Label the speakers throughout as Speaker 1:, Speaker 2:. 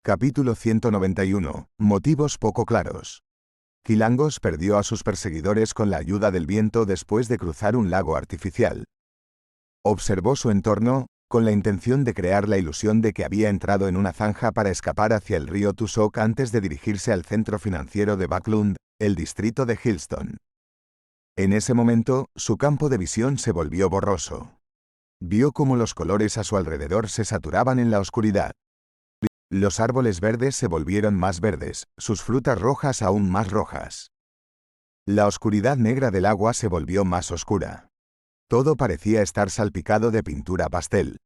Speaker 1: Capítulo 191. Motivos poco claros. Quilangos perdió a sus perseguidores con la ayuda del viento después de cruzar un lago artificial. Observó su entorno, con la intención de crear la ilusión de que había entrado en una zanja para escapar hacia el río Tusok antes de dirigirse al centro financiero de Backlund, el distrito de Hillston. En ese momento, su campo de visión se volvió borroso. Vio cómo los colores a su alrededor se saturaban en la oscuridad. Los árboles verdes se volvieron más verdes, sus frutas rojas aún más rojas. La oscuridad negra del agua se volvió más oscura. Todo parecía estar salpicado de pintura pastel.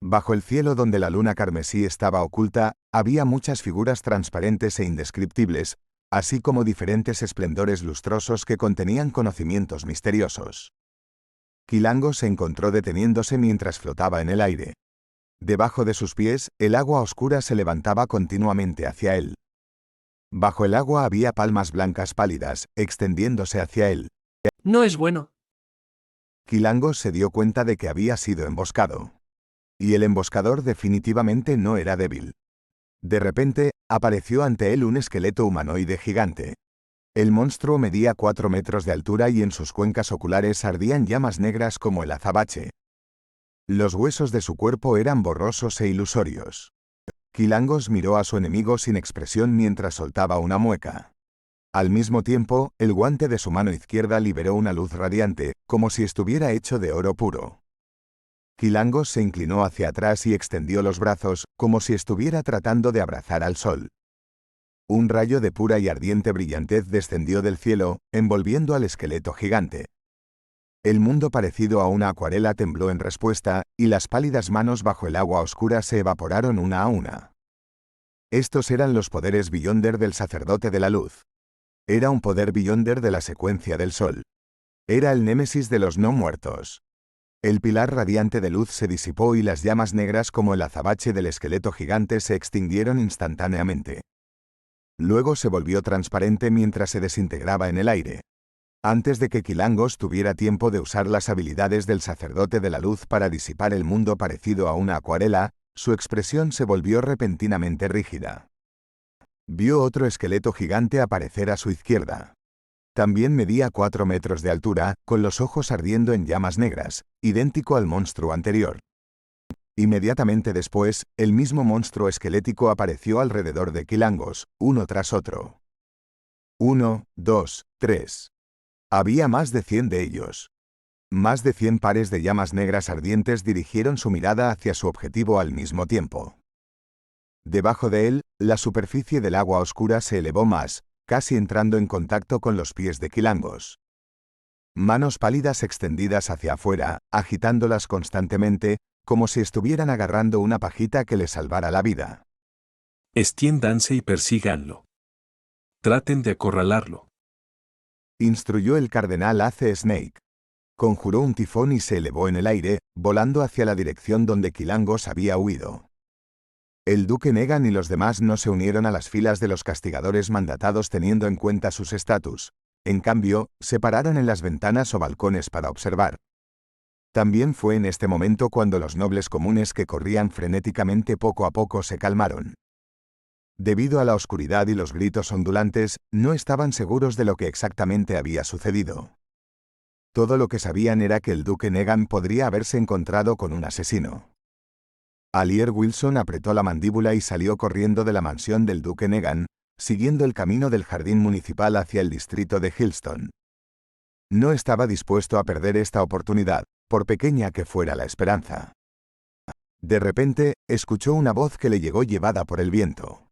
Speaker 1: Bajo el cielo donde la luna carmesí estaba oculta, había muchas figuras transparentes e indescriptibles, así como diferentes esplendores lustrosos que contenían conocimientos misteriosos. Quilangos se encontró deteniéndose mientras flotaba en el aire. Debajo de sus pies, el agua oscura se levantaba continuamente hacia él. Bajo el agua había palmas blancas pálidas, extendiéndose hacia él.
Speaker 2: No es bueno.
Speaker 1: Quilangos se dio cuenta de que había sido emboscado. Y el emboscador definitivamente no era débil. De repente, apareció ante él un esqueleto humanoide gigante. El monstruo medía 4 metros de altura y en sus cuencas oculares ardían llamas negras como el azabache. Los huesos de su cuerpo eran borrosos e ilusorios. Quilangos miró a su enemigo sin expresión mientras soltaba una mueca. Al mismo tiempo, el guante de su mano izquierda liberó una luz radiante, como si estuviera hecho de oro puro. Quilangos se inclinó hacia atrás y extendió los brazos, como si estuviera tratando de abrazar al sol. Un rayo de pura y ardiente brillantez descendió del cielo, envolviendo al esqueleto gigante. El mundo parecido a una acuarela tembló en respuesta, y las pálidas manos bajo el agua oscura se evaporaron una a una. Estos eran los poderes Beyonder del sacerdote de la luz. Era un poder Beyonder de la secuencia del sol. Era el némesis de los no muertos. El pilar radiante de luz se disipó y las llamas negras como el azabache del esqueleto gigante se extinguieron instantáneamente. Luego se volvió transparente mientras se desintegraba en el aire. Antes de que Quilangos tuviera tiempo de usar las habilidades del sacerdote de la luz para disipar el mundo parecido a una acuarela, su expresión se volvió repentinamente rígida. Vio otro esqueleto gigante aparecer a su izquierda. También medía 4 metros de altura, con los ojos ardiendo en llamas negras, idéntico al monstruo anterior. Inmediatamente después, el mismo monstruo esquelético apareció alrededor de Quilangos, uno tras otro. 1, 2, 3. Había más de 100 de ellos. Más de 100 pares de llamas negras ardientes dirigieron su mirada hacia su objetivo al mismo tiempo. Debajo de él, la superficie del agua oscura se elevó más, casi entrando en contacto con los pies de Quilangos. Manos pálidas extendidas hacia afuera, agitándolas constantemente, como si estuvieran agarrando una pajita que les salvara la vida.
Speaker 2: Extiéndanse y persíganlo. Traten de acorralarlo.
Speaker 1: Instruyó el cardenal Ace Snake. Conjuró un tifón y se elevó en el aire, volando hacia la dirección donde Quilangos había huido. El duque Negan y los demás no se unieron a las filas de los castigadores mandatados teniendo en cuenta sus estatus. En cambio, se pararon en las ventanas o balcones para observar. También fue en este momento cuando los nobles comunes que corrían frenéticamente poco a poco se calmaron. Debido a la oscuridad y los gritos ondulantes, no estaban seguros de lo que exactamente había sucedido. Todo lo que sabían era que el duque Negan podría haberse encontrado con un asesino. Alier Wilson apretó la mandíbula y salió corriendo de la mansión del duque Negan, siguiendo el camino del jardín municipal hacia el distrito de Hillston. No estaba dispuesto a perder esta oportunidad, por pequeña que fuera la esperanza. De repente, escuchó una voz que le llegó llevada por el viento.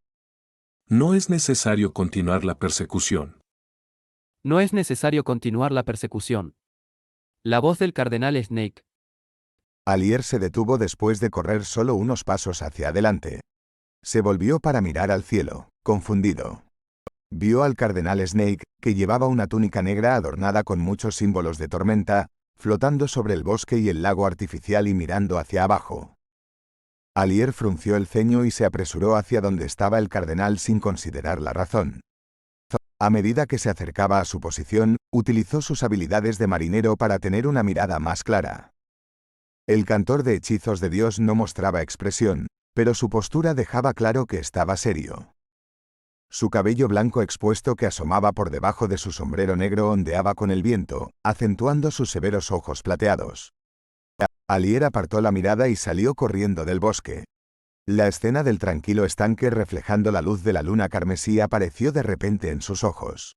Speaker 2: No es necesario continuar la persecución.
Speaker 3: No es necesario continuar la persecución. La voz del cardenal Snake.
Speaker 1: Alier se detuvo después de correr solo unos pasos hacia adelante. Se volvió para mirar al cielo, confundido. Vio al cardenal Snake, que llevaba una túnica negra adornada con muchos símbolos de tormenta, flotando sobre el bosque y el lago artificial y mirando hacia abajo. Alier frunció el ceño y se apresuró hacia donde estaba el cardenal sin considerar la razón. A medida que se acercaba a su posición, utilizó sus habilidades de marinero para tener una mirada más clara. El cantor de hechizos de Dios no mostraba expresión, pero su postura dejaba claro que estaba serio. Su cabello blanco expuesto que asomaba por debajo de su sombrero negro ondeaba con el viento, acentuando sus severos ojos plateados. Alier apartó la mirada y salió corriendo del bosque. La escena del tranquilo estanque reflejando la luz de la luna carmesí apareció de repente en sus ojos.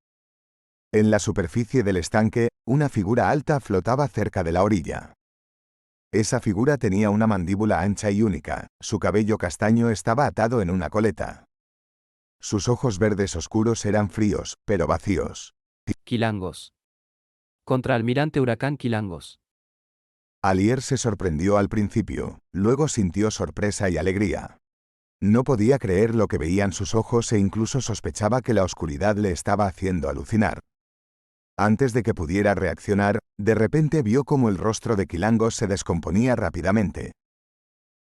Speaker 1: En la superficie del estanque, una figura alta flotaba cerca de la orilla. Esa figura tenía una mandíbula ancha y única, su cabello castaño estaba atado en una coleta. Sus ojos verdes oscuros eran fríos, pero vacíos.
Speaker 3: Quilangos. Contraalmirante Huracán Quilangos.
Speaker 1: Alier se sorprendió al principio, luego sintió sorpresa y alegría. No podía creer lo que veían sus ojos e incluso sospechaba que la oscuridad le estaba haciendo alucinar. Antes de que pudiera reaccionar, de repente vio cómo el rostro de Quilangos se descomponía rápidamente.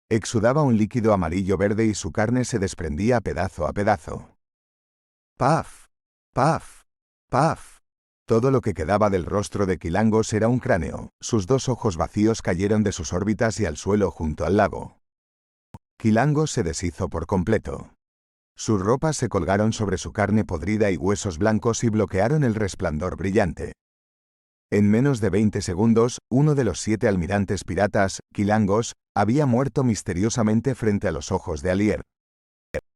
Speaker 1: Exudaba un líquido amarillo-verde y su carne se desprendía pedazo a pedazo. ¡Paf! ¡Paf! ¡Paf! Todo lo que quedaba del rostro de Quilangos era un cráneo, sus dos ojos vacíos cayeron de sus órbitas y al suelo junto al lago. Quilangos se deshizo por completo. Sus ropas se colgaron sobre su carne podrida y huesos blancos y bloquearon el resplandor brillante. En menos de 20 segundos, uno de los 7 almirantes piratas, Quilangos, había muerto misteriosamente frente a los ojos de Alier.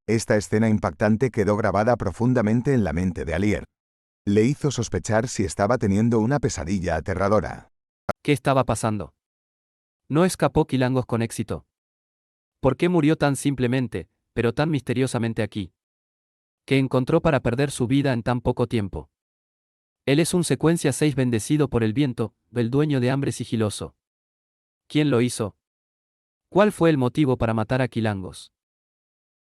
Speaker 1: Esta escena impactante quedó grabada profundamente en la mente de Alier. Le hizo sospechar si estaba teniendo una pesadilla aterradora.
Speaker 3: ¿Qué estaba pasando? ¿No escapó Quilangos con éxito? ¿Por qué murió tan simplemente, pero tan misteriosamente aquí? ¿Qué encontró para perder su vida en tan poco tiempo? Él es un secuencia 6 bendecido por el viento, el dueño de hambre sigiloso. ¿Quién lo hizo? ¿Cuál fue el motivo para matar a Quilangos?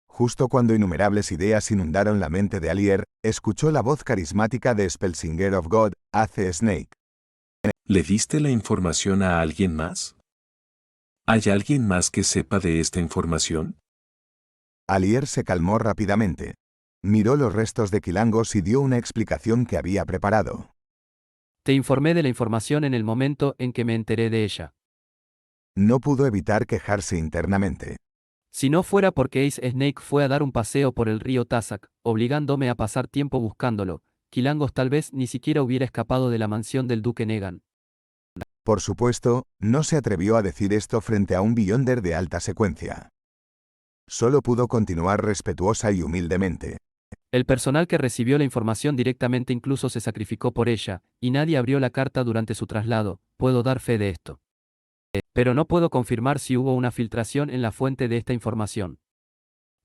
Speaker 1: Justo cuando innumerables ideas inundaron la mente de Alier, escuchó la voz carismática de Spellsinger of God, A.C. Snake.
Speaker 2: ¿Le diste la información a alguien más? ¿Hay alguien más que sepa de esta información?
Speaker 1: Alier se calmó rápidamente. Miró los restos de Quilangos y dio una explicación que había preparado.
Speaker 3: Te informé de la información en el momento en que me enteré de ella.
Speaker 1: No pudo evitar quejarse internamente.
Speaker 3: Si no fuera porque Ace Snake fue a dar un paseo por el río Tazak, obligándome a pasar tiempo buscándolo, Quilangos tal vez ni siquiera hubiera escapado de la mansión del duque Negan.
Speaker 1: Por supuesto, no se atrevió a decir esto frente a un Beyonder de alta secuencia. Solo pudo continuar respetuosa y humildemente.
Speaker 3: El personal que recibió la información directamente incluso se sacrificó por ella, y nadie abrió la carta durante su traslado, puedo dar fe de esto. Pero no puedo confirmar si hubo una filtración en la fuente de esta información.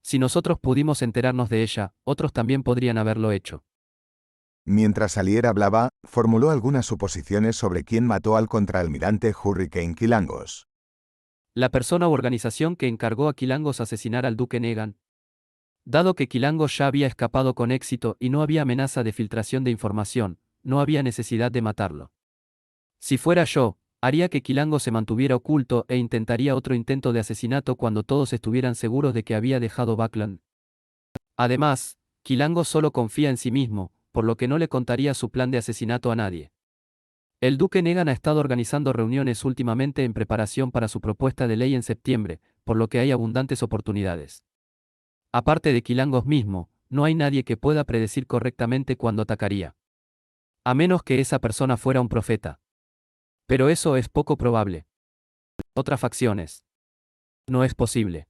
Speaker 3: Si nosotros pudimos enterarnos de ella, otros también podrían haberlo hecho.
Speaker 1: Mientras Alier hablaba, formuló algunas suposiciones sobre quién mató al contraalmirante Hurricane Quilangos.
Speaker 3: La persona u organización que encargó a Quilangos asesinar al duque Negan. Dado que Quilangos ya había escapado con éxito y no había amenaza de filtración de información, no había necesidad de matarlo. Si fuera yo, haría que Quilangos se mantuviera oculto e intentaría otro intento de asesinato cuando todos estuvieran seguros de que había dejado Backland. Además, Quilangos solo confía en sí mismo, por lo que no le contaría su plan de asesinato a nadie. El duque Negan ha estado organizando reuniones últimamente en preparación para su propuesta de ley en septiembre, por lo que hay abundantes oportunidades. Aparte de Quilangos mismo, no hay nadie que pueda predecir correctamente cuándo atacaría. A menos que esa persona fuera un profeta. Pero eso es poco probable. Otras facciones. No es posible.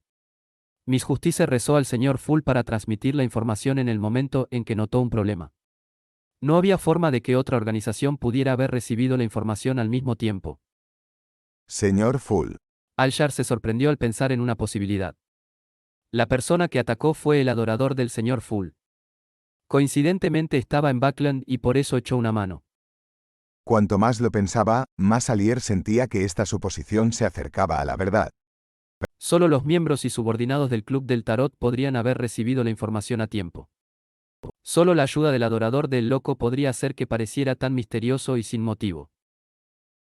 Speaker 3: Miss Justice rezó al señor Full para transmitir la información en el momento en que notó un problema. No había forma de que otra organización pudiera haber recibido la información al mismo tiempo.
Speaker 1: Señor Full.
Speaker 3: Alshar se sorprendió al pensar en una posibilidad. La persona que atacó fue el adorador del señor Full. Coincidentemente estaba en Backland y por eso echó una mano.
Speaker 1: Cuanto más lo pensaba, más Alier sentía que esta suposición se acercaba a la verdad.
Speaker 3: Solo los miembros y subordinados del Club del Tarot podrían haber recibido la información a tiempo. Solo la ayuda del adorador del loco podría hacer que pareciera tan misterioso y sin motivo.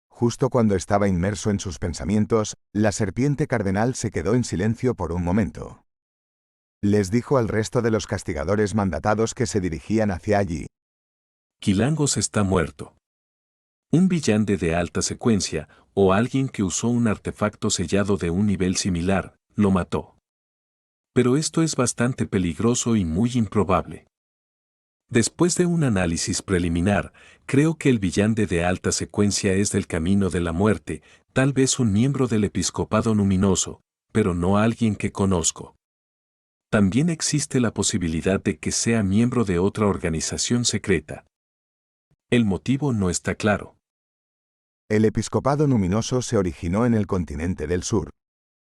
Speaker 1: Justo cuando estaba inmerso en sus pensamientos, la serpiente cardenal se quedó en silencio por un momento. Les dijo al resto de los castigadores mandatados que se dirigían hacia allí.
Speaker 2: Quilangos está muerto. Un villante de alta secuencia, o alguien que usó un artefacto sellado de un nivel similar, lo mató. pero esto es bastante peligroso y muy improbable. Después de un análisis preliminar, creo que el villante de alta secuencia es del camino de la muerte, tal vez un miembro del episcopado luminoso, pero no alguien que conozco. También existe la posibilidad de que sea miembro de otra organización secreta. El motivo no está claro.
Speaker 1: El episcopado luminoso se originó en el continente del sur.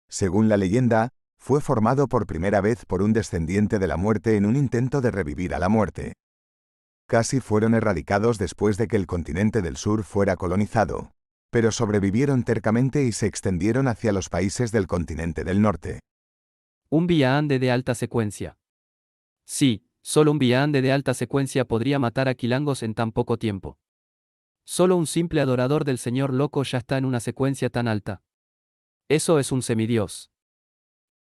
Speaker 1: Según la leyenda, fue formado por primera vez por un descendiente de la muerte en un intento de revivir a la muerte. Casi fueron erradicados después de que el continente del sur fuera colonizado, pero sobrevivieron tercamente y se extendieron hacia los países del continente del norte.
Speaker 3: Un villante de alta secuencia. Sí, solo un villante de alta secuencia podría matar a Quilangos en tan poco tiempo. Solo un simple adorador del señor loco ya está en una secuencia tan alta. Eso es un semidios.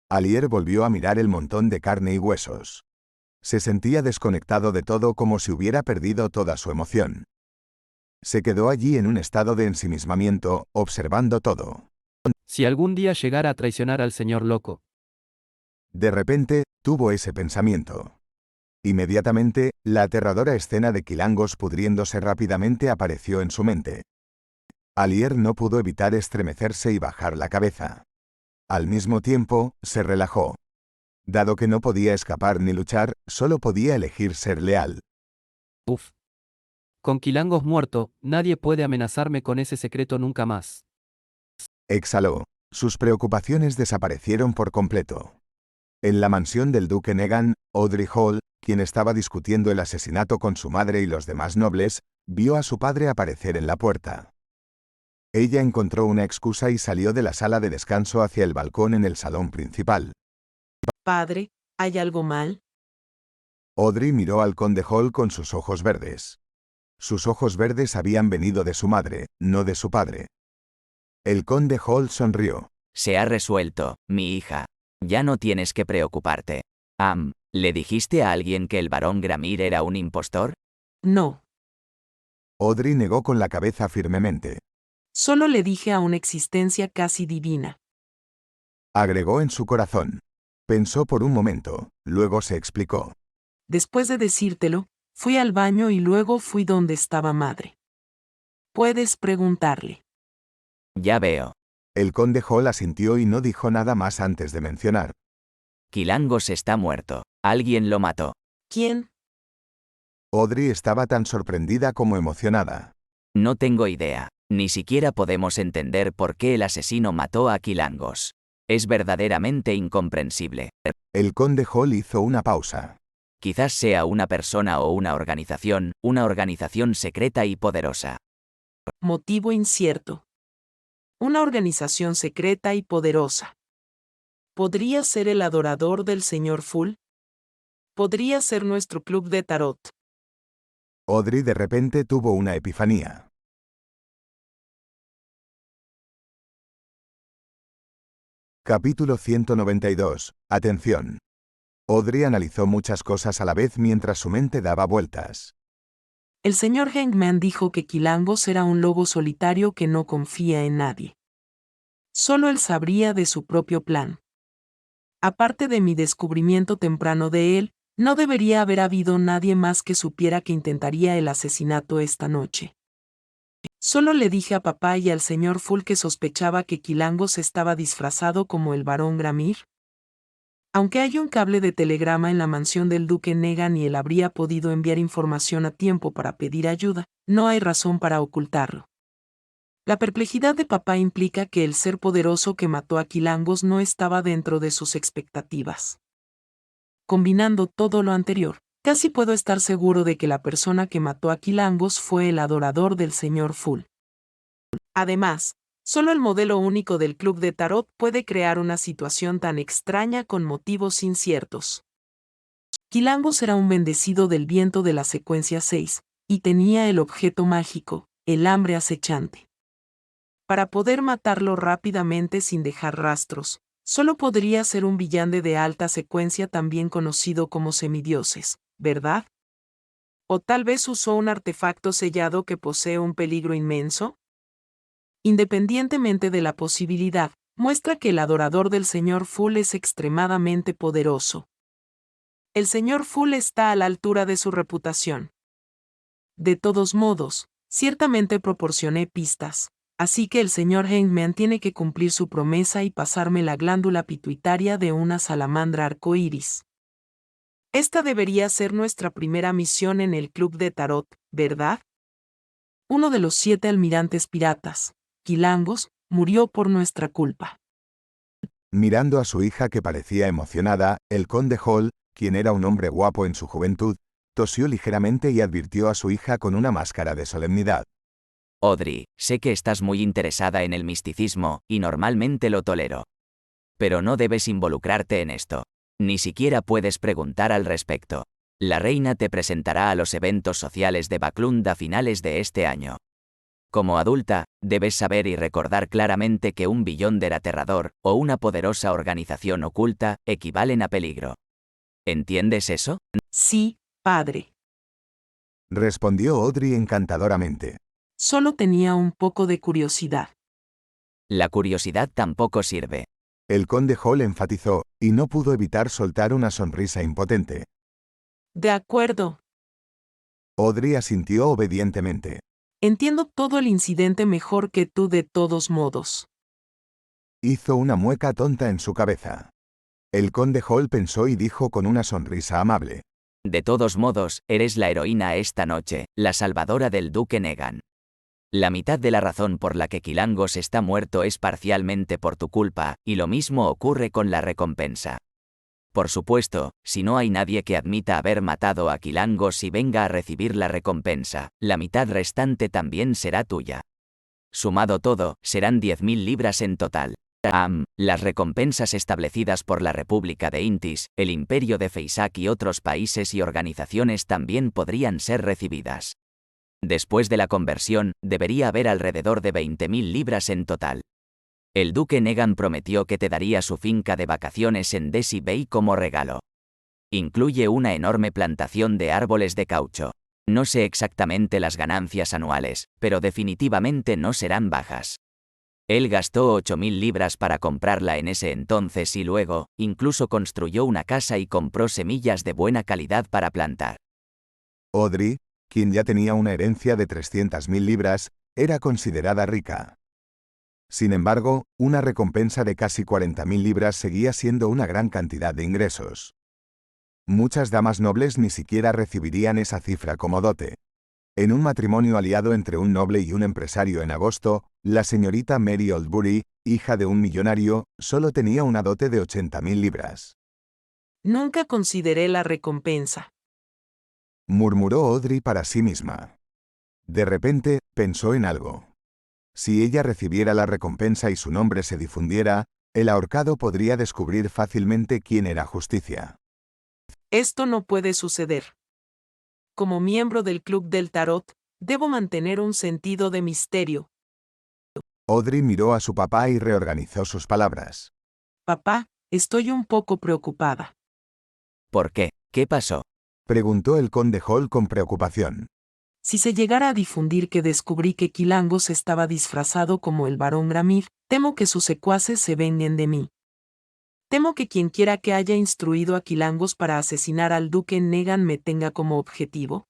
Speaker 1: Alier volvió a mirar el montón de carne y huesos. Se sentía desconectado de todo, como si hubiera perdido toda su emoción. Se quedó allí en un estado de ensimismamiento, observando todo.
Speaker 3: Si algún día llegara a traicionar al señor loco.
Speaker 1: De repente, tuvo ese pensamiento. Inmediatamente, la aterradora escena de Quilangos pudriéndose rápidamente apareció en su mente. Alier no pudo evitar estremecerse y bajar la cabeza. Al mismo tiempo, se relajó. Dado que no podía escapar ni luchar, solo podía elegir ser leal.
Speaker 3: Uf. Con Quilangos muerto, nadie puede amenazarme con ese secreto nunca más.
Speaker 1: Exhaló. Sus preocupaciones desaparecieron por completo. En la mansión del duque Negan, Audrey Hall, quien estaba discutiendo el asesinato con su madre y los demás nobles, vio a su padre aparecer en la puerta. Ella encontró una excusa y salió de la sala de descanso hacia el balcón en el salón principal.
Speaker 4: Padre, ¿hay algo mal?
Speaker 1: Audrey miró al conde Hall con sus ojos verdes. Sus ojos verdes habían venido de su madre, no de su padre. El conde Hall sonrió.
Speaker 5: Se ha resuelto, mi hija. Ya no tienes que preocuparte. ¿Le dijiste a alguien que el barón Gramir era un impostor?
Speaker 4: No.
Speaker 1: Audrey negó con la cabeza firmemente.
Speaker 4: Solo le dije a una existencia casi divina.
Speaker 1: Agregó en su corazón. Pensó por un momento, luego se explicó.
Speaker 4: Después de decírtelo, fui al baño y luego fui donde estaba madre. Puedes preguntarle.
Speaker 5: Ya veo.
Speaker 1: El conde Hall asintió y no dijo nada más antes de mencionar.
Speaker 5: Quilangos está muerto. Alguien lo mató.
Speaker 4: ¿Quién?
Speaker 1: Audrey estaba tan sorprendida como emocionada.
Speaker 5: No tengo idea. Ni siquiera podemos entender por qué el asesino mató a Quilangos. Es verdaderamente incomprensible.
Speaker 1: El conde Hall hizo una pausa.
Speaker 5: Quizás sea una persona o una organización secreta y poderosa.
Speaker 4: Motivo incierto. Una organización secreta y poderosa. ¿Podría ser el adorador del señor Full? Podría ser nuestro club de tarot.
Speaker 1: Audrey de repente tuvo una epifanía. Capítulo 192. Atención. Audrey analizó muchas cosas a la vez mientras su mente daba vueltas.
Speaker 4: El señor Hangman dijo que Quilangos era un lobo solitario que no confía en nadie. Solo él sabría de su propio plan. Aparte de mi descubrimiento temprano de él, no debería haber habido nadie más que supiera que intentaría el asesinato esta noche. Solo le dije a papá y al señor Full que sospechaba que Quilangos estaba disfrazado como el barón Gramir. Aunque hay un cable de telegrama en la mansión del duque Negan y él habría podido enviar información a tiempo para pedir ayuda, no hay razón para ocultarlo. La perplejidad de papá implica que el ser poderoso que mató a Quilangos no estaba dentro de sus expectativas. Combinando todo lo anterior, casi puedo estar seguro de que la persona que mató a Quilangos fue el adorador del señor Full. Además, solo el modelo único del club de tarot puede crear una situación tan extraña con motivos inciertos. Quilangos era un bendecido del viento de la secuencia 6, y tenía el objeto mágico, el hambre acechante. Para poder matarlo rápidamente sin dejar rastros, solo podría ser un villante de alta secuencia también conocido como semidioses, ¿verdad? ¿O tal vez usó un artefacto sellado que posee un peligro inmenso? Independientemente de la posibilidad, muestra que el adorador del señor Full es extremadamente poderoso. El señor Full está a la altura de su reputación. De todos modos, ciertamente proporcioné pistas, así que el señor Hangman tiene que cumplir su promesa y pasarme la glándula pituitaria de una salamandra arcoíris. Esta debería ser nuestra primera misión en el club de tarot, ¿verdad? Uno de los 7 almirantes piratas, Quilangos, murió por nuestra culpa.
Speaker 1: Mirando a su hija que parecía emocionada, el conde Hall, quien era un hombre guapo en su juventud, tosió ligeramente y advirtió a su hija con una máscara de solemnidad.
Speaker 5: Audrey, sé que estás muy interesada en el misticismo, y normalmente lo tolero. Pero no debes involucrarte en esto. Ni siquiera puedes preguntar al respecto. La reina te presentará a los eventos sociales de Backlund a finales de este año. Como adulta, debes saber y recordar claramente que un Beyonder aterrador, o una poderosa organización oculta, equivalen a peligro. ¿Entiendes eso?
Speaker 4: Sí, padre.
Speaker 1: Respondió Audrey encantadoramente.
Speaker 4: Solo tenía un poco de curiosidad.
Speaker 5: La curiosidad tampoco sirve.
Speaker 1: El conde Hall enfatizó, y no pudo evitar soltar una sonrisa impotente.
Speaker 4: De acuerdo.
Speaker 1: Audrey asintió obedientemente.
Speaker 4: Entiendo todo el incidente mejor que tú de todos modos.
Speaker 1: Hizo una mueca tonta en su cabeza. El conde Hall pensó y dijo con una sonrisa amable.
Speaker 5: De todos modos, eres la heroína esta noche, la salvadora del duque Negan. La mitad de la razón por la que Quilangos está muerto es parcialmente por tu culpa, y lo mismo ocurre con la recompensa. Por supuesto, si no hay nadie que admita haber matado a Quilangos y venga a recibir la recompensa, la mitad restante también será tuya. Sumado todo, serán 10.000 libras en total. Las recompensas establecidas por la República de Intis, el Imperio de Feisak y otros países y organizaciones también podrían ser recibidas. Después de la conversión, debería haber alrededor de 20.000 libras en total. El duque Negan prometió que te daría su finca de vacaciones en Desi Bay como regalo. Incluye una enorme plantación de árboles de caucho. No sé exactamente las ganancias anuales, pero definitivamente no serán bajas. Él gastó 8.000 libras para comprarla en ese entonces y luego, incluso construyó una casa y compró semillas de buena calidad para plantar.
Speaker 1: Audrey, quien ya tenía una herencia de 300.000 libras, era considerada rica. Sin embargo, una recompensa de casi 40.000 libras seguía siendo una gran cantidad de ingresos. Muchas damas nobles ni siquiera recibirían esa cifra como dote. En un matrimonio aliado entre un noble y un empresario en agosto, la señorita Mary Oldbury, hija de un millonario, solo tenía una dote de 80.000 libras.
Speaker 4: Nunca consideré la recompensa.
Speaker 1: Murmuró Audrey para sí misma. De repente, pensó en algo. Si ella recibiera la recompensa y su nombre se difundiera, el ahorcado podría descubrir fácilmente quién era Justicia.
Speaker 4: Esto no puede suceder. Como miembro del Club del Tarot, debo mantener un sentido de misterio.
Speaker 1: Audrey miró a su papá y reorganizó sus palabras.
Speaker 4: Papá, estoy un poco preocupada.
Speaker 5: ¿Por qué? ¿Qué pasó?
Speaker 1: Preguntó el conde Hall con preocupación.
Speaker 4: Si se llegara a difundir que descubrí que Quilangos estaba disfrazado como el barón Gramir, temo que sus secuaces se vengan de mí. Temo que quienquiera que haya instruido a Quilangos para asesinar al duque Negan me tenga como objetivo.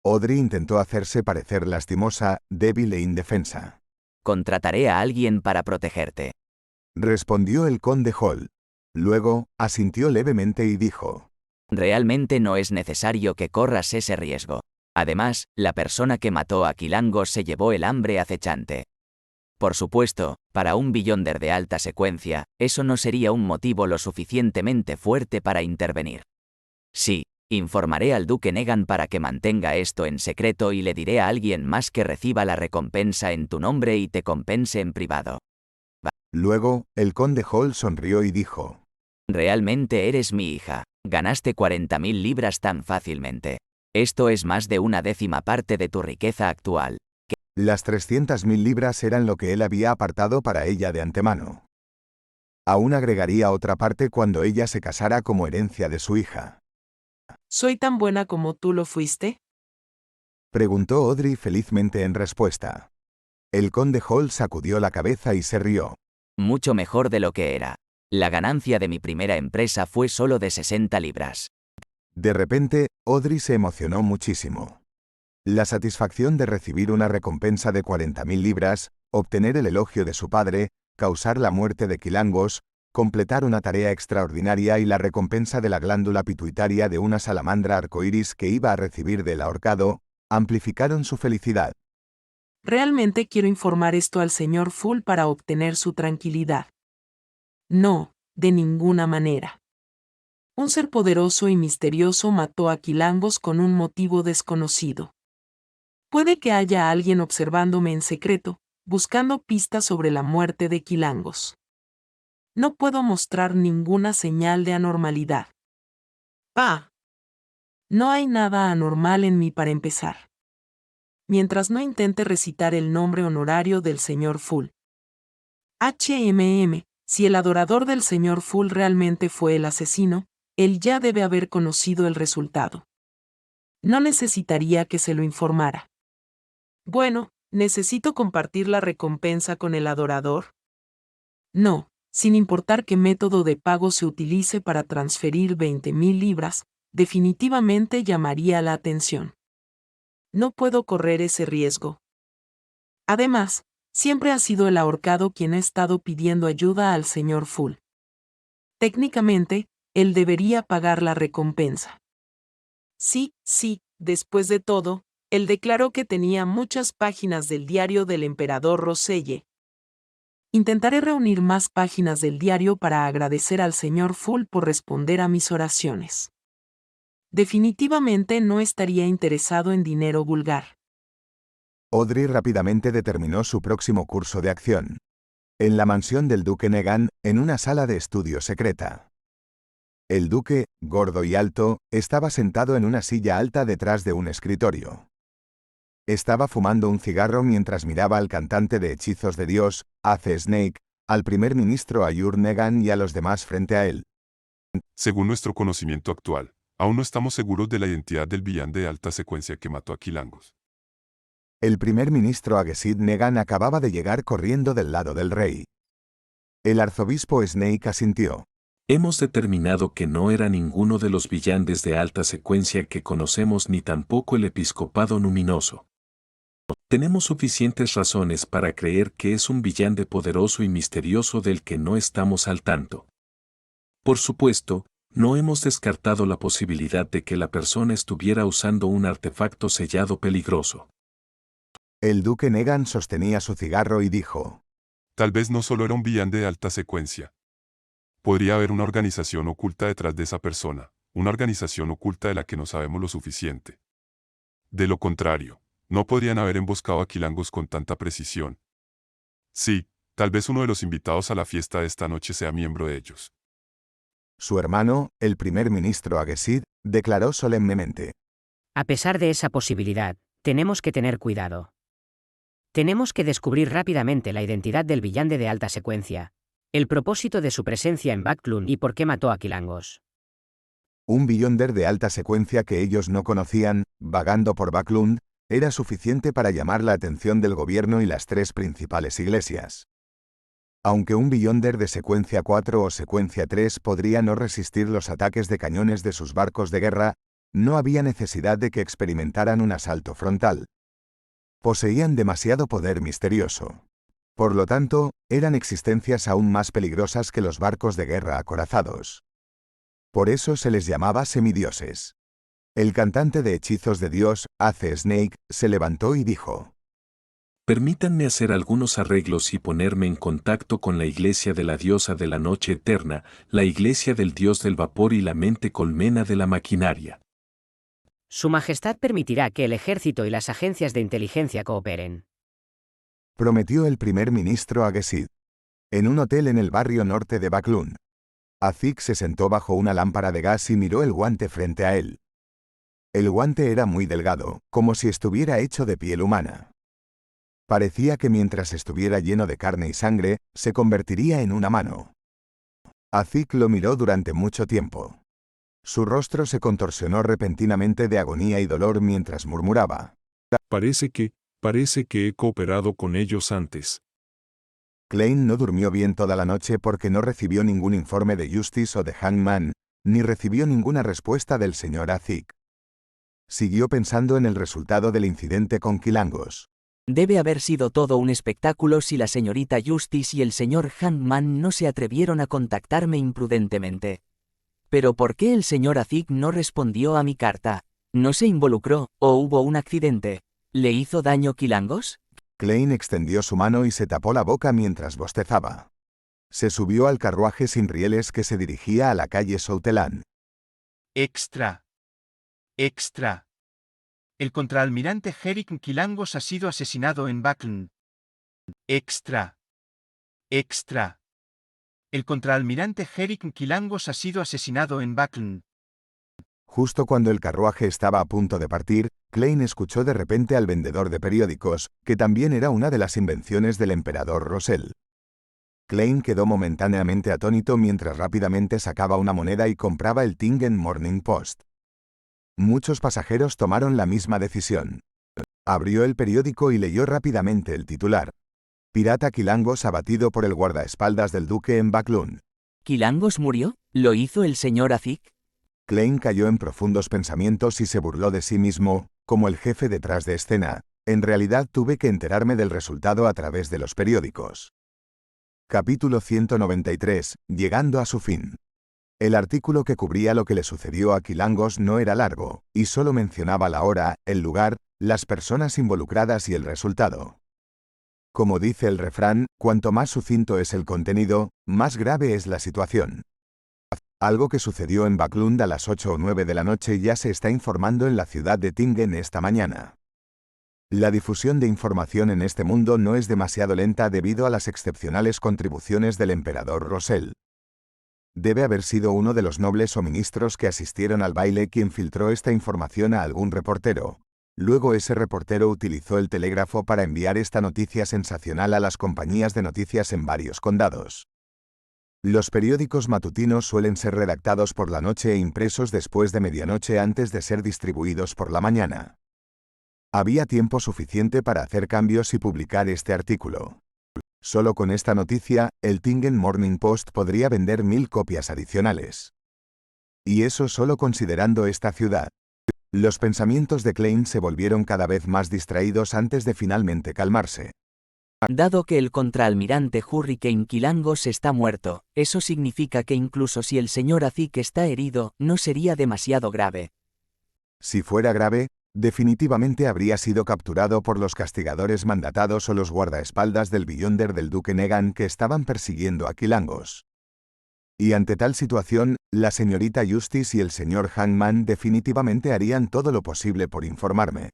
Speaker 1: Audrey intentó hacerse parecer lastimosa, débil e indefensa.
Speaker 5: Contrataré a alguien para protegerte.
Speaker 1: Respondió el conde Hall. Luego, asintió levemente y dijo.
Speaker 5: Realmente no es necesario que corras ese riesgo. Además, la persona que mató a Quilangos se llevó el hambre acechante. Por supuesto, para un Beyonder de alta secuencia, eso no sería un motivo lo suficientemente fuerte para intervenir. Sí, informaré al duque Negan para que mantenga esto en secreto y le diré a alguien más que reciba la recompensa en tu nombre y te compense en privado.
Speaker 1: Luego, el conde Hall sonrió y dijo.
Speaker 5: Realmente eres mi hija. Ganaste 40.000 libras tan fácilmente. Esto es más de una décima parte de tu riqueza actual.
Speaker 1: Las 300.000 libras eran lo que él había apartado para ella de antemano. Aún agregaría otra parte cuando ella se casara como herencia de su hija.
Speaker 4: ¿Soy tan buena como tú lo fuiste?
Speaker 1: Preguntó Audrey felizmente en respuesta. El conde Hall sacudió la cabeza y se rió.
Speaker 5: Mucho mejor de lo que era. La ganancia de mi primera empresa fue solo de 60 libras.
Speaker 1: De repente, Audrey se emocionó muchísimo. La satisfacción de recibir una recompensa de 40.000 libras, obtener el elogio de su padre, causar la muerte de Quilangos, completar una tarea extraordinaria y la recompensa de la glándula pituitaria de una salamandra arcoíris que iba a recibir del ahorcado, amplificaron su felicidad.
Speaker 4: Realmente quiero informar esto al señor Full para obtener su tranquilidad. No, de ninguna manera. Un ser poderoso y misterioso mató a Quilangos con un motivo desconocido. Puede que haya alguien observándome en secreto, buscando pistas sobre la muerte de Quilangos. No puedo mostrar ninguna señal de anormalidad. No hay nada anormal en mí para empezar. Mientras no intente recitar el nombre honorario del señor Full. Si el adorador del señor Full realmente fue el asesino, él ya debe haber conocido el resultado. No necesitaría que se lo informara. Bueno, ¿necesito compartir la recompensa con el adorador? No, sin importar qué método de pago se utilice para transferir 20.000 libras, definitivamente llamaría la atención. No puedo correr ese riesgo. Además, siempre ha sido el ahorcado quien ha estado pidiendo ayuda al señor Full. Técnicamente, él debería pagar la recompensa. Sí, después de todo, él declaró que tenía muchas páginas del diario del emperador Roselle. Intentaré reunir más páginas del diario para agradecer al señor Full por responder a mis oraciones. Definitivamente no estaría interesado en dinero vulgar.
Speaker 1: Audrey rápidamente determinó su próximo curso de acción. En la mansión del duque Negan, en una sala de estudio secreta. El duque, gordo y alto, estaba sentado en una silla alta detrás de un escritorio. Estaba fumando un cigarro mientras miraba al cantante de hechizos de Dios, Ace Snake, al primer ministro Ayur Negan y a los demás frente a él.
Speaker 6: Según nuestro conocimiento actual, aún no estamos seguros de la identidad del villano de alta secuencia que mató a Quilangos.
Speaker 1: El primer ministro Agesid Negan acababa de llegar corriendo del lado del rey. El arzobispo Snake asintió.
Speaker 2: Hemos determinado que no era ninguno de los villanes de alta secuencia que conocemos ni tampoco el episcopado luminoso. Tenemos suficientes razones para creer que es un villano poderoso y misterioso del que no estamos al tanto. Por supuesto, no hemos descartado la posibilidad de que la persona estuviera usando un artefacto sellado peligroso.
Speaker 1: El duque Negan sostenía su cigarro y dijo.
Speaker 6: Tal vez no solo era un villano de alta secuencia. Podría haber una organización oculta detrás de esa persona, una organización oculta de la que no sabemos lo suficiente. De lo contrario, no podrían haber emboscado a Quilangos con tanta precisión. Sí, tal vez uno de los invitados a la fiesta de esta noche sea miembro de ellos.
Speaker 1: Su hermano, el primer ministro Agesid, declaró solemnemente.
Speaker 7: A pesar de esa posibilidad, tenemos que tener cuidado. Tenemos que descubrir rápidamente la identidad del villano de alta secuencia, el propósito de su presencia en Backlund y por qué mató a Quilangos.
Speaker 1: Un Beyonder de alta secuencia que ellos no conocían, vagando por Backlund, era suficiente para llamar la atención del gobierno y las tres principales iglesias. Aunque un Beyonder de secuencia 4 o secuencia 3 podría no resistir los ataques de cañones de sus barcos de guerra, no había necesidad de que experimentaran un asalto frontal. Poseían demasiado poder misterioso. Por lo tanto, eran existencias aún más peligrosas que los barcos de guerra acorazados. Por eso se les llamaba semidioses. El cantante de hechizos de Dios, Ace Snake, se levantó y dijo.
Speaker 2: Permítanme hacer algunos arreglos y ponerme en contacto con la iglesia de la diosa de la noche eterna, la iglesia del dios del vapor y la mente colmena de la maquinaria.
Speaker 7: Su Majestad permitirá que el ejército y las agencias de inteligencia cooperen.
Speaker 1: Prometió el primer ministro Agesid. En un hotel en el barrio norte de Backlund. Azik se sentó bajo una lámpara de gas y miró el guante frente a él. El guante era muy delgado, como si estuviera hecho de piel humana. Parecía que mientras estuviera lleno de carne y sangre, se convertiría en una mano. Azik lo miró durante mucho tiempo. Su rostro se contorsionó repentinamente de agonía y dolor mientras murmuraba.
Speaker 6: Parece que he cooperado con ellos antes.
Speaker 1: Klein no durmió bien toda la noche porque no recibió ningún informe de Justice o de Hangman, ni recibió ninguna respuesta del señor Azik. Siguió pensando en el resultado del incidente con Quilangos.
Speaker 5: Debe haber sido todo un espectáculo si la señorita Justice y el señor Hangman no se atrevieron a contactarme imprudentemente. Pero ¿por qué el señor Azik no respondió a mi carta? ¿No se involucró, o hubo un accidente? ¿Le hizo daño Quilangos?
Speaker 1: Klein extendió su mano y se tapó la boca mientras bostezaba. Se subió al carruaje sin rieles que se dirigía a la calle Soutelan.
Speaker 8: Extra. Extra. El contraalmirante Herrick Quilangos ha sido asesinado en Backlund. Extra. Extra. El contraalmirante Herrick Quilangos ha sido asesinado en Backlund.
Speaker 1: Justo cuando el carruaje estaba a punto de partir, Klein escuchó de repente al vendedor de periódicos, que también era una de las invenciones del emperador Rosell. Klein quedó momentáneamente atónito mientras rápidamente sacaba una moneda y compraba el Tingen Morning Post. Muchos pasajeros tomaron la misma decisión. Abrió el periódico y leyó rápidamente el titular. Pirata Quilangos abatido por el guardaespaldas del duque en Backlund.
Speaker 5: ¿Quilangos murió? ¿Lo hizo el señor Azik?
Speaker 1: Klein cayó en profundos pensamientos y se burló de sí mismo, como el jefe detrás de escena. En realidad tuve que enterarme del resultado a través de los periódicos. Capítulo 193, llegando a su fin. El artículo que cubría lo que le sucedió a Quilangos no era largo, y solo mencionaba la hora, el lugar, las personas involucradas y el resultado. Como dice el refrán, cuanto más sucinto es el contenido, más grave es la situación. Algo que sucedió en Backlund a las 8 o 9 de la noche ya se está informando en la ciudad de Tingen esta mañana. La difusión de información en este mundo no es demasiado lenta debido a las excepcionales contribuciones del emperador Rosell. Debe haber sido uno de los nobles o ministros que asistieron al baile quien filtró esta información a algún reportero. Luego ese reportero utilizó el telégrafo para enviar esta noticia sensacional a las compañías de noticias en varios condados. Los periódicos matutinos suelen ser redactados por la noche e impresos después de medianoche antes de ser distribuidos por la mañana. Había tiempo suficiente para hacer cambios y publicar este artículo. Solo con esta noticia, el Tingen Morning Post podría vender 1000 copias adicionales. Y eso solo considerando esta ciudad. Los pensamientos de Klein se volvieron cada vez más distraídos antes de finalmente calmarse.
Speaker 5: Dado que el contraalmirante Hurricane Quilangos está muerto, eso significa que incluso si el señor Azik está herido, no sería demasiado grave.
Speaker 1: Si fuera grave, definitivamente habría sido capturado por los castigadores mandatados o los guardaespaldas del Beyonder del duque Negan que estaban persiguiendo a Quilangos. Y ante tal situación, la señorita Justice y el señor Hangman definitivamente harían todo lo posible por informarme.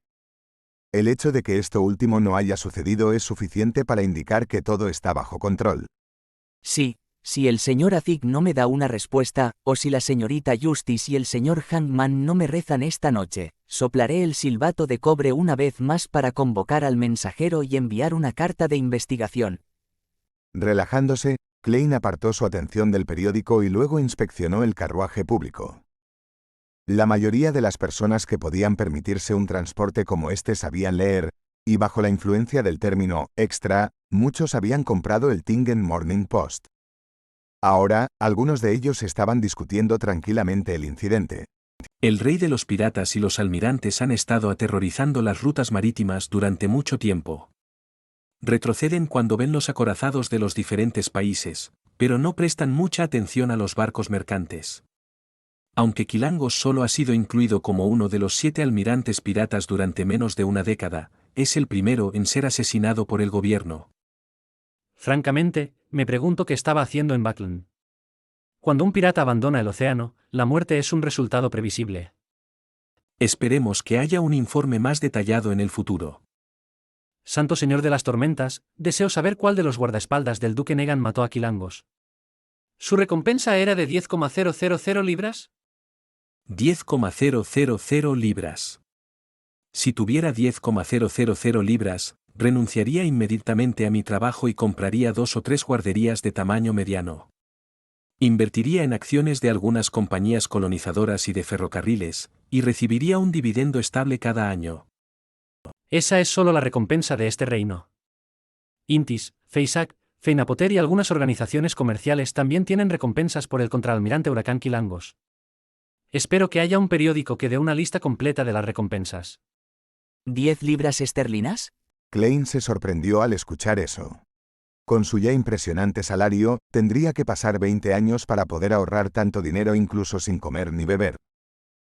Speaker 1: El hecho de que esto último no haya sucedido es suficiente para indicar que todo está bajo control.
Speaker 5: Sí, si el señor Azik no me da una respuesta, o si la señorita Justice y el señor Hangman no me rezan esta noche, soplaré el silbato de cobre una vez más para convocar al mensajero y enviar una carta de investigación.
Speaker 1: Relajándose, Klein apartó su atención del periódico y luego inspeccionó el carruaje público. La mayoría de las personas que podían permitirse un transporte como este sabían leer, y bajo la influencia del término extra, muchos habían comprado el Tingen Morning Post. Ahora, algunos de ellos estaban discutiendo tranquilamente el incidente.
Speaker 2: El rey de los piratas y los almirantes han estado aterrorizando las rutas marítimas durante mucho tiempo. Retroceden cuando ven los acorazados de los diferentes países, pero no prestan mucha atención a los barcos mercantes. Aunque Quilangos solo ha sido incluido como uno de los 7 almirantes piratas durante menos de una década, es el primero en ser asesinado por el gobierno.
Speaker 3: Francamente, me pregunto qué estaba haciendo en Backlund. Cuando un pirata abandona el océano, la muerte es un resultado previsible.
Speaker 2: Esperemos que haya un informe más detallado en el futuro.
Speaker 3: Santo Señor de las Tormentas, deseo saber cuál de los guardaespaldas del duque Negan mató a Quilangos. ¿Su recompensa era de 10,000 libras?
Speaker 2: 10,000 libras. Si tuviera 10,000 libras, renunciaría inmediatamente a mi trabajo y compraría 2 o 3 guarderías de tamaño mediano. Invertiría en acciones de algunas compañías colonizadoras y de ferrocarriles, y recibiría un dividendo estable cada año.
Speaker 3: Esa es solo la recompensa de este reino. Intis, Feisak,
Speaker 9: Feinapoter y algunas organizaciones comerciales también tienen recompensas por el contraalmirante Huracán Quilangos. Espero que haya un periódico que dé una lista completa de las recompensas.
Speaker 5: ¿10 libras esterlinas?
Speaker 1: Klein se sorprendió al escuchar eso. Con su ya impresionante salario, tendría que pasar 20 años para poder ahorrar tanto dinero incluso sin comer ni beber.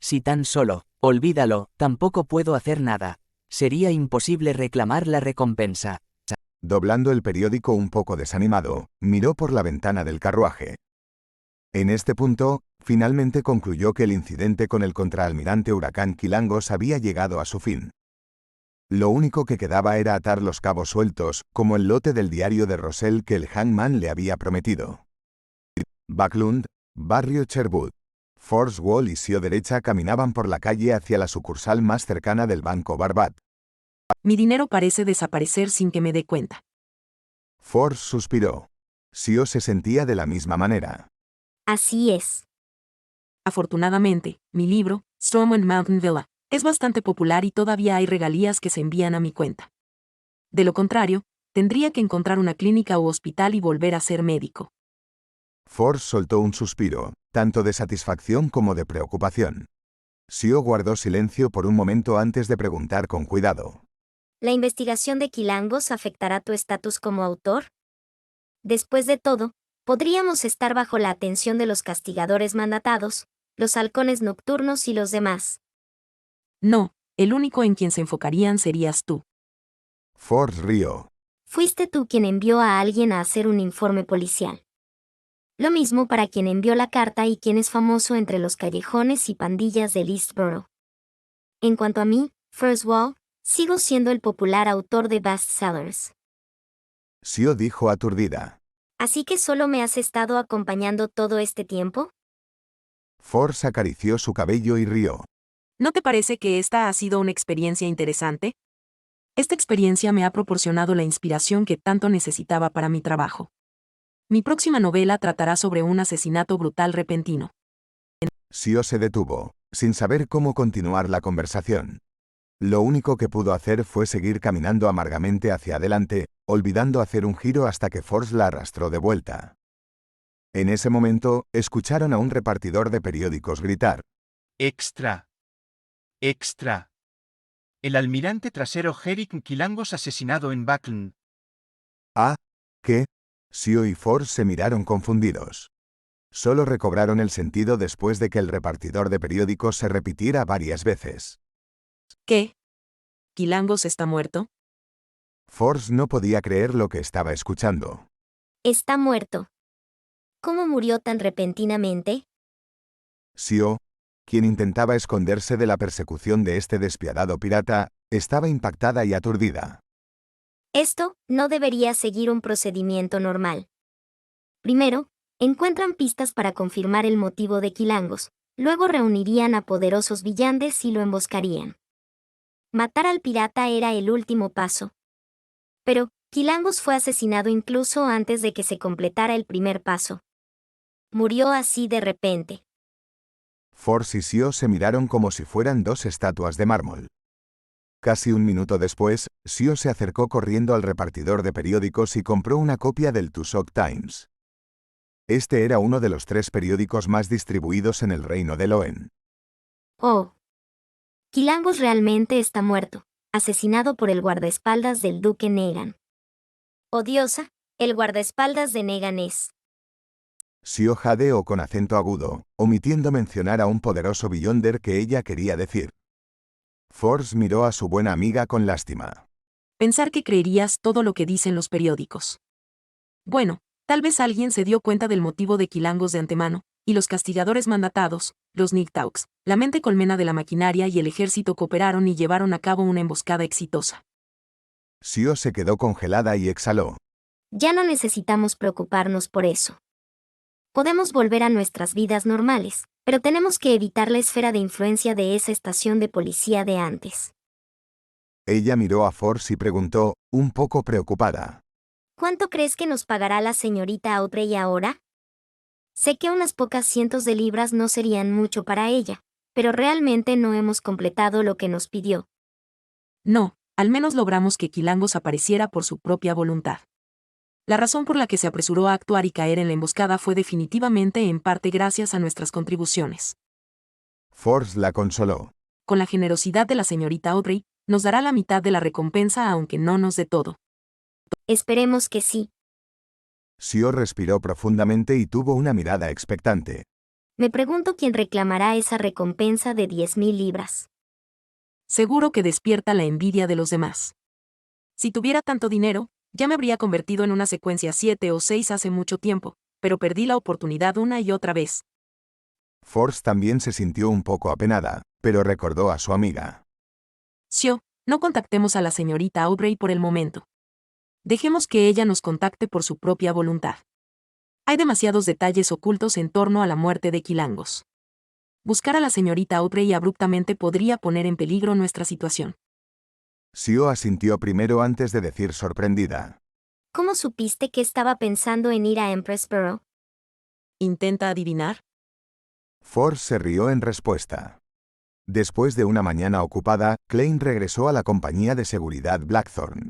Speaker 5: Si tan solo, olvídalo, tampoco puedo hacer nada. Sería imposible reclamar la recompensa.
Speaker 1: Doblando el periódico un poco desanimado, miró por la ventana del carruaje. En este punto, finalmente concluyó que el incidente con el contraalmirante Huracán Quilangos había llegado a su fin. Lo único que quedaba era atar los cabos sueltos, como el lote del diario de Rosell que el hangman le había prometido. Backlund, barrio Sherwood. Force Wall y Sio derecha caminaban por la calle hacia la sucursal más cercana del Banco Barbat.
Speaker 4: Mi dinero parece desaparecer sin que me dé cuenta.
Speaker 1: Force suspiró. Sio se sentía de la misma manera.
Speaker 10: Así es.
Speaker 4: Afortunadamente, mi libro, Storm and Mountain Villa, es bastante popular y todavía hay regalías que se envían a mi cuenta. De lo contrario, tendría que encontrar una clínica u hospital y volver a ser médico.
Speaker 1: Force soltó un suspiro, tanto de satisfacción como de preocupación. Sio guardó silencio por un momento antes de preguntar con cuidado.
Speaker 10: ¿La investigación de Quilangos afectará tu estatus como autor? Después de todo, podríamos estar bajo la atención de los castigadores mandatados, los halcones nocturnos y los demás.
Speaker 4: No, el único en quien se enfocarían serías tú.
Speaker 1: Force rió.
Speaker 10: Fuiste tú quien envió a alguien a hacer un informe policial. Lo mismo para quien envió la carta y quien es famoso entre los callejones y pandillas del Eastborough. En cuanto a mí, First Wall, sigo siendo el popular autor de bestsellers.
Speaker 1: Sio dijo aturdida.
Speaker 10: ¿Así que solo me has estado acompañando todo este tiempo?
Speaker 1: Force acarició su cabello y rió.
Speaker 4: ¿No te parece que esta ha sido una experiencia interesante? Esta experiencia me ha proporcionado la inspiración que tanto necesitaba para mi trabajo. Mi próxima novela tratará sobre un asesinato brutal repentino.
Speaker 1: Sio se detuvo, sin saber cómo continuar la conversación. Lo único que pudo hacer fue seguir caminando amargamente hacia adelante, olvidando hacer un giro hasta que Force la arrastró de vuelta. En ese momento, escucharon a un repartidor de periódicos gritar.
Speaker 8: Extra. Extra. El almirante trasero Herrick Quilangos asesinado en Backlund.
Speaker 1: ¿Ah? ¿Qué? Sio y Force se miraron confundidos. Solo recobraron el sentido después de que el repartidor de periódicos se repitiera varias veces.
Speaker 4: ¿Qué? ¿Quilangos está muerto?
Speaker 1: Force no podía creer lo que estaba escuchando.
Speaker 10: Está muerto. ¿Cómo murió tan repentinamente?
Speaker 1: Sio, quien intentaba esconderse de la persecución de este despiadado pirata, estaba impactada y aturdida.
Speaker 10: Esto no debería seguir un procedimiento normal. Primero, encuentran pistas para confirmar el motivo de Quilangos, luego reunirían a poderosos villanes y lo emboscarían. Matar al pirata era el último paso. Pero, Quilangos fue asesinado incluso antes de que se completara el primer paso. Murió así de repente.
Speaker 1: Force y Sio se miraron como si fueran dos estatuas de mármol. Casi un minuto después, Sio se acercó corriendo al repartidor de periódicos y compró una copia del Tusok Times. Este era uno de los 3 periódicos más distribuidos en el reino de Loen.
Speaker 10: Oh. Quilangos realmente está muerto, asesinado por el guardaespaldas del duque Negan. Odiosa, el guardaespaldas de Negan es.
Speaker 1: Sio jadeó con acento agudo, omitiendo mencionar a un poderoso Beyonder que ella quería decir. Force miró a su buena amiga con lástima.
Speaker 4: Pensar que creerías todo lo que dicen los periódicos. Bueno, tal vez alguien se dio cuenta del motivo de Quilangos de antemano, y los castigadores mandatados, los Nightauks, la mente colmena de la maquinaria y el ejército cooperaron y llevaron a cabo una emboscada exitosa.
Speaker 1: Sio se quedó congelada y exhaló.
Speaker 10: Ya no necesitamos preocuparnos por eso. Podemos volver a nuestras vidas normales, pero tenemos que evitar la esfera de influencia de esa estación de policía de antes.
Speaker 1: Ella miró a Force y preguntó, un poco preocupada.
Speaker 10: ¿Cuánto crees que nos pagará la señorita Audrey ahora? Sé que unas pocas cientos de libras no serían mucho para ella, pero realmente no hemos completado lo que nos pidió.
Speaker 4: No, al menos logramos que Quilangos apareciera por su propia voluntad. La razón por la que se apresuró a actuar y caer en la emboscada fue definitivamente en parte gracias a nuestras contribuciones.
Speaker 1: Force la consoló.
Speaker 4: Con la generosidad de la señorita Audrey, nos dará la mitad de la recompensa aunque no nos dé todo.
Speaker 10: Esperemos que sí.
Speaker 1: Sio respiró profundamente y tuvo una mirada expectante.
Speaker 10: Me pregunto quién reclamará esa recompensa de 10.000 libras.
Speaker 4: Seguro que despierta la envidia de los demás. Si tuviera tanto dinero, ya me habría convertido en una secuencia 7 o 6 hace mucho tiempo, pero perdí la oportunidad una y otra vez.
Speaker 1: Force también se sintió un poco apenada, pero recordó a su amiga.
Speaker 4: Sio, no contactemos a la señorita Audrey por el momento. Dejemos que ella nos contacte por su propia voluntad. Hay demasiados detalles ocultos en torno a la muerte de Quilangos. Buscar a la señorita Audrey abruptamente podría poner en peligro nuestra situación.
Speaker 1: Sio asintió primero antes de decir sorprendida.
Speaker 10: ¿Cómo supiste que estaba pensando en ir a Empress Borough?
Speaker 4: ¿Intenta adivinar?
Speaker 1: Force se rió en respuesta. Después de una mañana ocupada, Klein regresó a la compañía de seguridad Blackthorn.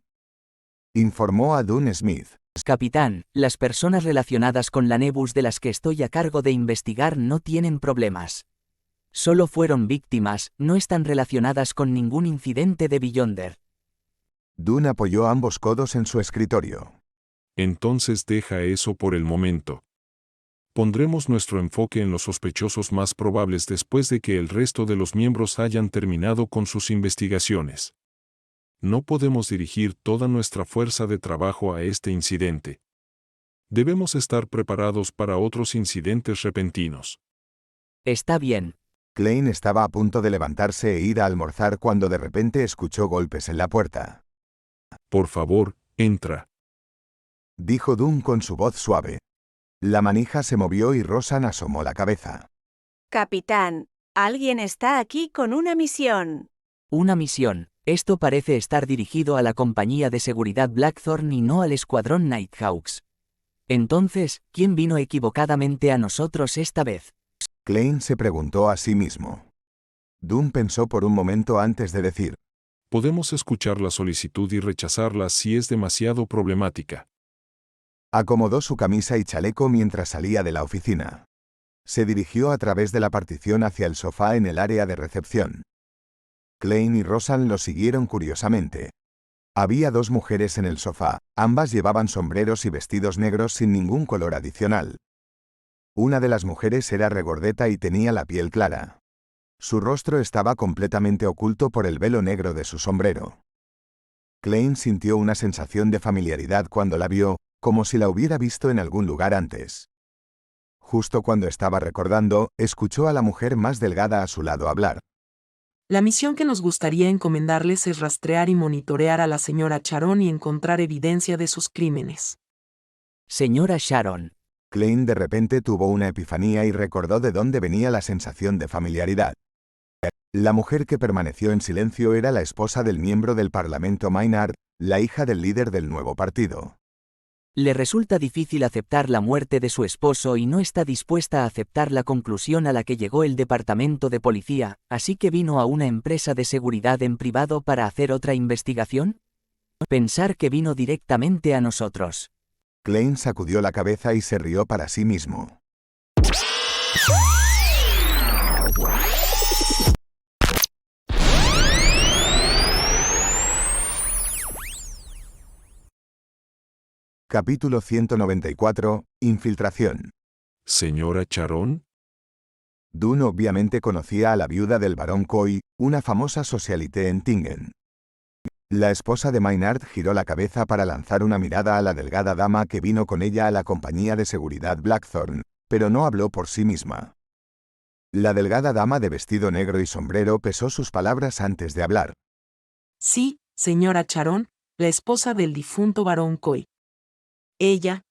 Speaker 1: Informó a Dunn Smith.
Speaker 5: Capitán, las personas relacionadas con la Nebus de las que estoy a cargo de investigar no tienen problemas. Solo fueron víctimas, no están relacionadas con ningún incidente de Beyonder.
Speaker 1: Dunn apoyó ambos codos en su escritorio.
Speaker 2: Entonces deja eso por el momento. Pondremos nuestro enfoque en los sospechosos más probables después de que el resto de los miembros hayan terminado con sus investigaciones. No podemos dirigir toda nuestra fuerza de trabajo a este incidente. Debemos estar preparados para otros incidentes repentinos.
Speaker 5: Está bien.
Speaker 1: Klein estaba a punto de levantarse e ir a almorzar cuando de repente escuchó golpes en la puerta.
Speaker 2: Por favor, entra.
Speaker 1: Dijo Dunn con su voz suave. La manija se movió y Rosan asomó la cabeza.
Speaker 11: Capitán, alguien está aquí con una misión.
Speaker 5: Una misión. Esto parece estar dirigido a la compañía de seguridad Blackthorn y no al escuadrón Nighthawks. Entonces, ¿quién vino equivocadamente a nosotros esta vez?
Speaker 1: Klein se preguntó a sí mismo. Dunn pensó por un momento antes de decir.
Speaker 2: Podemos escuchar la solicitud y rechazarla si es demasiado problemática.
Speaker 1: Acomodó su camisa y chaleco mientras salía de la oficina. Se dirigió a través de la partición hacia el sofá en el área de recepción. Klein y Rosan lo siguieron curiosamente. Había dos mujeres en el sofá, ambas llevaban sombreros y vestidos negros sin ningún color adicional. Una de las mujeres era regordeta y tenía la piel clara. Su rostro estaba completamente oculto por el velo negro de su sombrero. Klein sintió una sensación de familiaridad cuando la vio, como si la hubiera visto en algún lugar antes. Justo cuando estaba recordando, escuchó a la mujer más delgada a su lado hablar.
Speaker 4: La misión que nos gustaría encomendarles es rastrear y monitorear a la señora Sharon y encontrar evidencia de sus crímenes.
Speaker 5: Señora Sharon.
Speaker 1: Klein de repente tuvo una epifanía y recordó de dónde venía la sensación de familiaridad. La mujer que permaneció en silencio era la esposa del miembro del Parlamento Maynard, la hija del líder del nuevo partido.
Speaker 5: Le resulta difícil aceptar la muerte de su esposo y no está dispuesta a aceptar la conclusión a la que llegó el departamento de policía, así que vino a una empresa de seguridad en privado para hacer otra investigación. Pensar que vino directamente a nosotros.
Speaker 1: Klein sacudió la cabeza y se rió para sí mismo. Capítulo 194. Infiltración.
Speaker 2: ¿Señora Sharon?
Speaker 1: Dunn obviamente conocía a la viuda del barón Coy, una famosa socialité en Tingen. La esposa de Maynard giró la cabeza para lanzar una mirada a la delgada dama que vino con ella a la compañía de seguridad Blackthorn, pero no habló por sí misma. La delgada dama de vestido negro y sombrero pesó sus palabras antes de hablar.
Speaker 4: Sí, señora Sharon, la esposa del difunto barón Coy. Ella.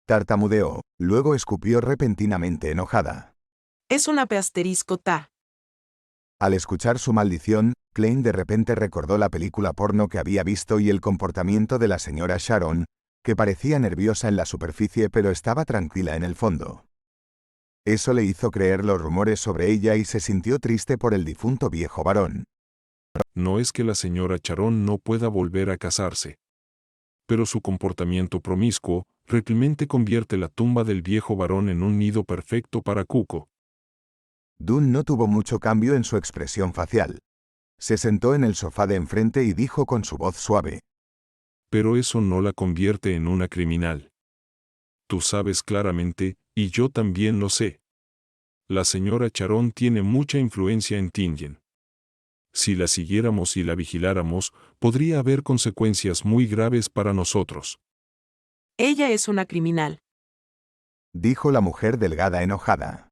Speaker 1: Tartamudeó, luego escupió repentinamente enojada.
Speaker 4: Es una asterisco ta.
Speaker 1: Al escuchar su maldición, Klein de repente recordó la película porno que había visto y el comportamiento de la señora Sharon, que parecía nerviosa en la superficie pero estaba tranquila en el fondo. Eso le hizo creer los rumores sobre ella y se sintió triste por el difunto viejo varón.
Speaker 2: No es que la señora Sharon no pueda volver a casarse. pero su comportamiento promiscuo, repelmente convierte la tumba del viejo varón en un nido perfecto para Cuco.
Speaker 1: Dunn no tuvo mucho cambio en su expresión facial. Se sentó en el sofá de enfrente y dijo con su voz suave.
Speaker 2: Pero eso no la convierte en una criminal. Tú sabes claramente, y yo también lo sé. La señora Charon tiene mucha influencia en Tingen. Si la siguiéramos y la vigiláramos, podría haber consecuencias muy graves para nosotros.
Speaker 4: Ella es una criminal.
Speaker 1: Dijo la mujer delgada enojada.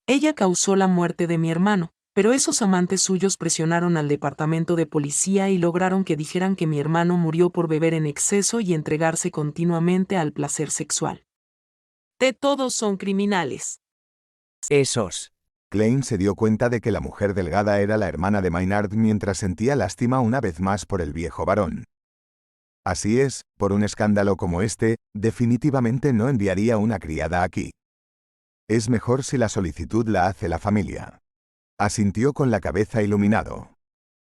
Speaker 4: Ella causó la muerte de mi hermano, pero esos amantes suyos presionaron al departamento de policía y lograron que dijeran que mi hermano murió por beber en exceso y entregarse continuamente al placer sexual. Todos son criminales.
Speaker 5: Esos.
Speaker 1: Klein se dio cuenta de que la mujer delgada era la hermana de Maynard mientras sentía lástima una vez más por el viejo varón. Así es, por un escándalo como este, definitivamente no enviaría una criada aquí. Es mejor si la solicitud la hace la familia. Asintió con la cabeza iluminado.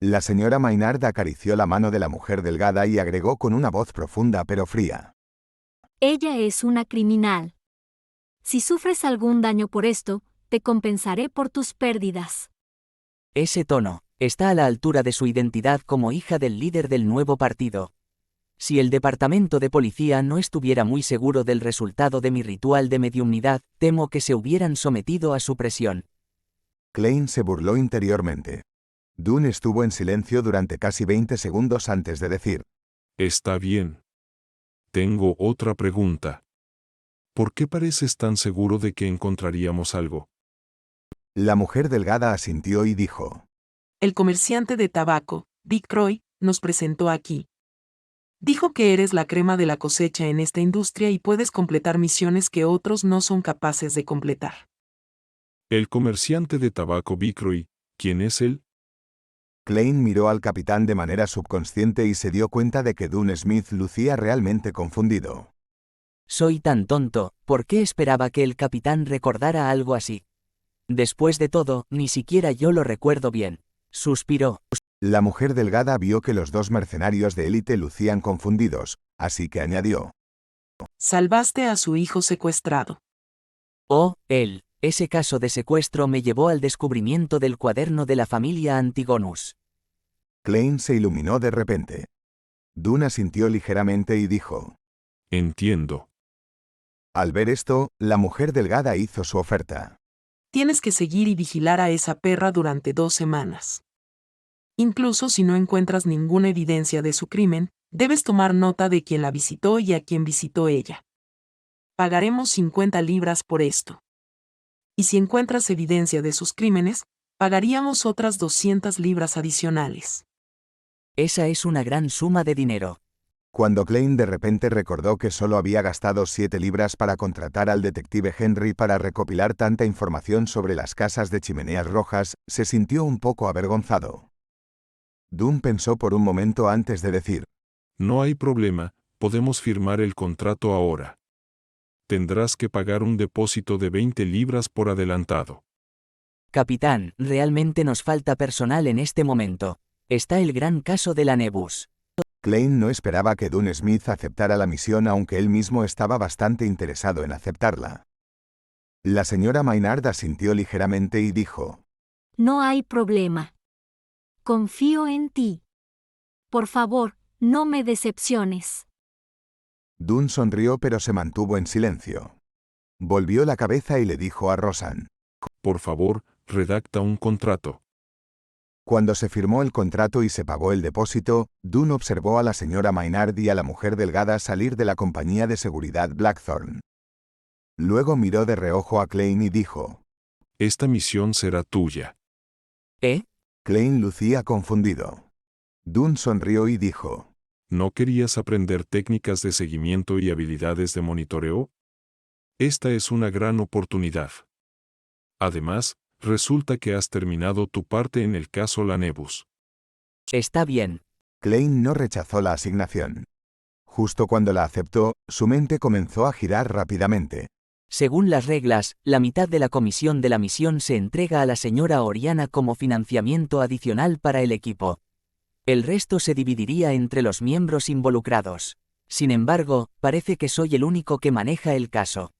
Speaker 1: La señora Maynard acarició la mano de la mujer delgada y agregó con una voz profunda pero fría.
Speaker 12: Ella es una criminal. Si sufres algún daño por esto, te compensaré por tus pérdidas.
Speaker 5: Ese tono está a la altura de su identidad como hija del líder del nuevo partido. Si el departamento de policía no estuviera muy seguro del resultado de mi ritual de mediumnidad, temo que se hubieran sometido a su presión.
Speaker 1: Klein se burló interiormente. Dunn estuvo en silencio durante casi 20 segundos antes de decir.
Speaker 2: Está bien. Tengo otra pregunta. ¿Por qué pareces tan seguro de que encontraríamos algo?
Speaker 1: La mujer delgada asintió y dijo.
Speaker 4: El comerciante de tabaco, Dick Croy, nos presentó aquí. Dijo que eres la crema de la cosecha en esta industria y puedes completar misiones que otros no son capaces de completar.
Speaker 2: El comerciante de tabaco Bicroy, ¿quién es él?
Speaker 1: Klein miró al capitán de manera subconsciente y se dio cuenta de que Dunn Smith lucía realmente confundido.
Speaker 5: Soy tan tonto, ¿por qué esperaba que el capitán recordara algo así? Después de todo, ni siquiera yo lo recuerdo bien. Suspiró.
Speaker 1: La mujer delgada vio que los dos mercenarios de élite lucían confundidos, así que añadió.
Speaker 4: Salvaste a su hijo secuestrado.
Speaker 5: Oh, él. Ese caso de secuestro me llevó al descubrimiento del cuaderno de la familia Antigonus.
Speaker 1: Klein se iluminó de repente. Dunn asintió ligeramente y dijo.
Speaker 2: Entiendo.
Speaker 1: Al ver esto, la mujer delgada hizo su oferta.
Speaker 4: Tienes que seguir y vigilar a esa perra durante 2 semanas. Incluso si no encuentras ninguna evidencia de su crimen, debes tomar nota de quién la visitó y a quién visitó ella. Pagaremos 50 libras por esto. Y si encuentras evidencia de sus crímenes, pagaríamos otras 200 libras adicionales.
Speaker 5: Esa es una gran suma de dinero.
Speaker 1: Cuando Klein de repente recordó que solo había gastado 7 libras para contratar al detective Henry para recopilar tanta información sobre las casas de chimeneas rojas, se sintió un poco avergonzado. Dunn pensó por un momento antes de decir.
Speaker 2: No hay problema, podemos firmar el contrato ahora. Tendrás que pagar un depósito de 20 libras por adelantado.
Speaker 5: Capitán, realmente nos falta personal en este momento. Está el gran caso de la Nebus.
Speaker 1: Klein no esperaba que Dunn Smith aceptara la misión aunque él mismo estaba bastante interesado en aceptarla. La señora Maynard asintió ligeramente y dijo.
Speaker 12: No hay problema. Confío en ti. Por favor, no me decepciones.
Speaker 1: Dunn sonrió pero se mantuvo en silencio. Volvió la cabeza y le dijo a Rosan.
Speaker 2: Por favor, redacta un contrato.
Speaker 1: Cuando se firmó el contrato y se pagó el depósito, Dunn observó a la señora Maynard y a la mujer delgada salir de la compañía de seguridad Blackthorn. Luego miró de reojo a Klein y dijo.
Speaker 2: Esta misión será tuya.
Speaker 5: ¿Eh?
Speaker 1: Klein lucía confundido. Dunn sonrió y dijo.
Speaker 2: ¿No querías aprender técnicas de seguimiento y habilidades de monitoreo? Esta es una gran oportunidad. Además, resulta que has terminado tu parte en el caso La Nebus.
Speaker 5: Está bien.
Speaker 1: Klein no rechazó la asignación. Justo cuando la aceptó, su mente comenzó a girar rápidamente.
Speaker 5: Según las reglas, la mitad de la comisión de la misión se entrega a la señora Oriana como financiamiento adicional para el equipo. El resto se dividiría entre los miembros involucrados. Sin embargo, parece que soy el único que maneja el caso.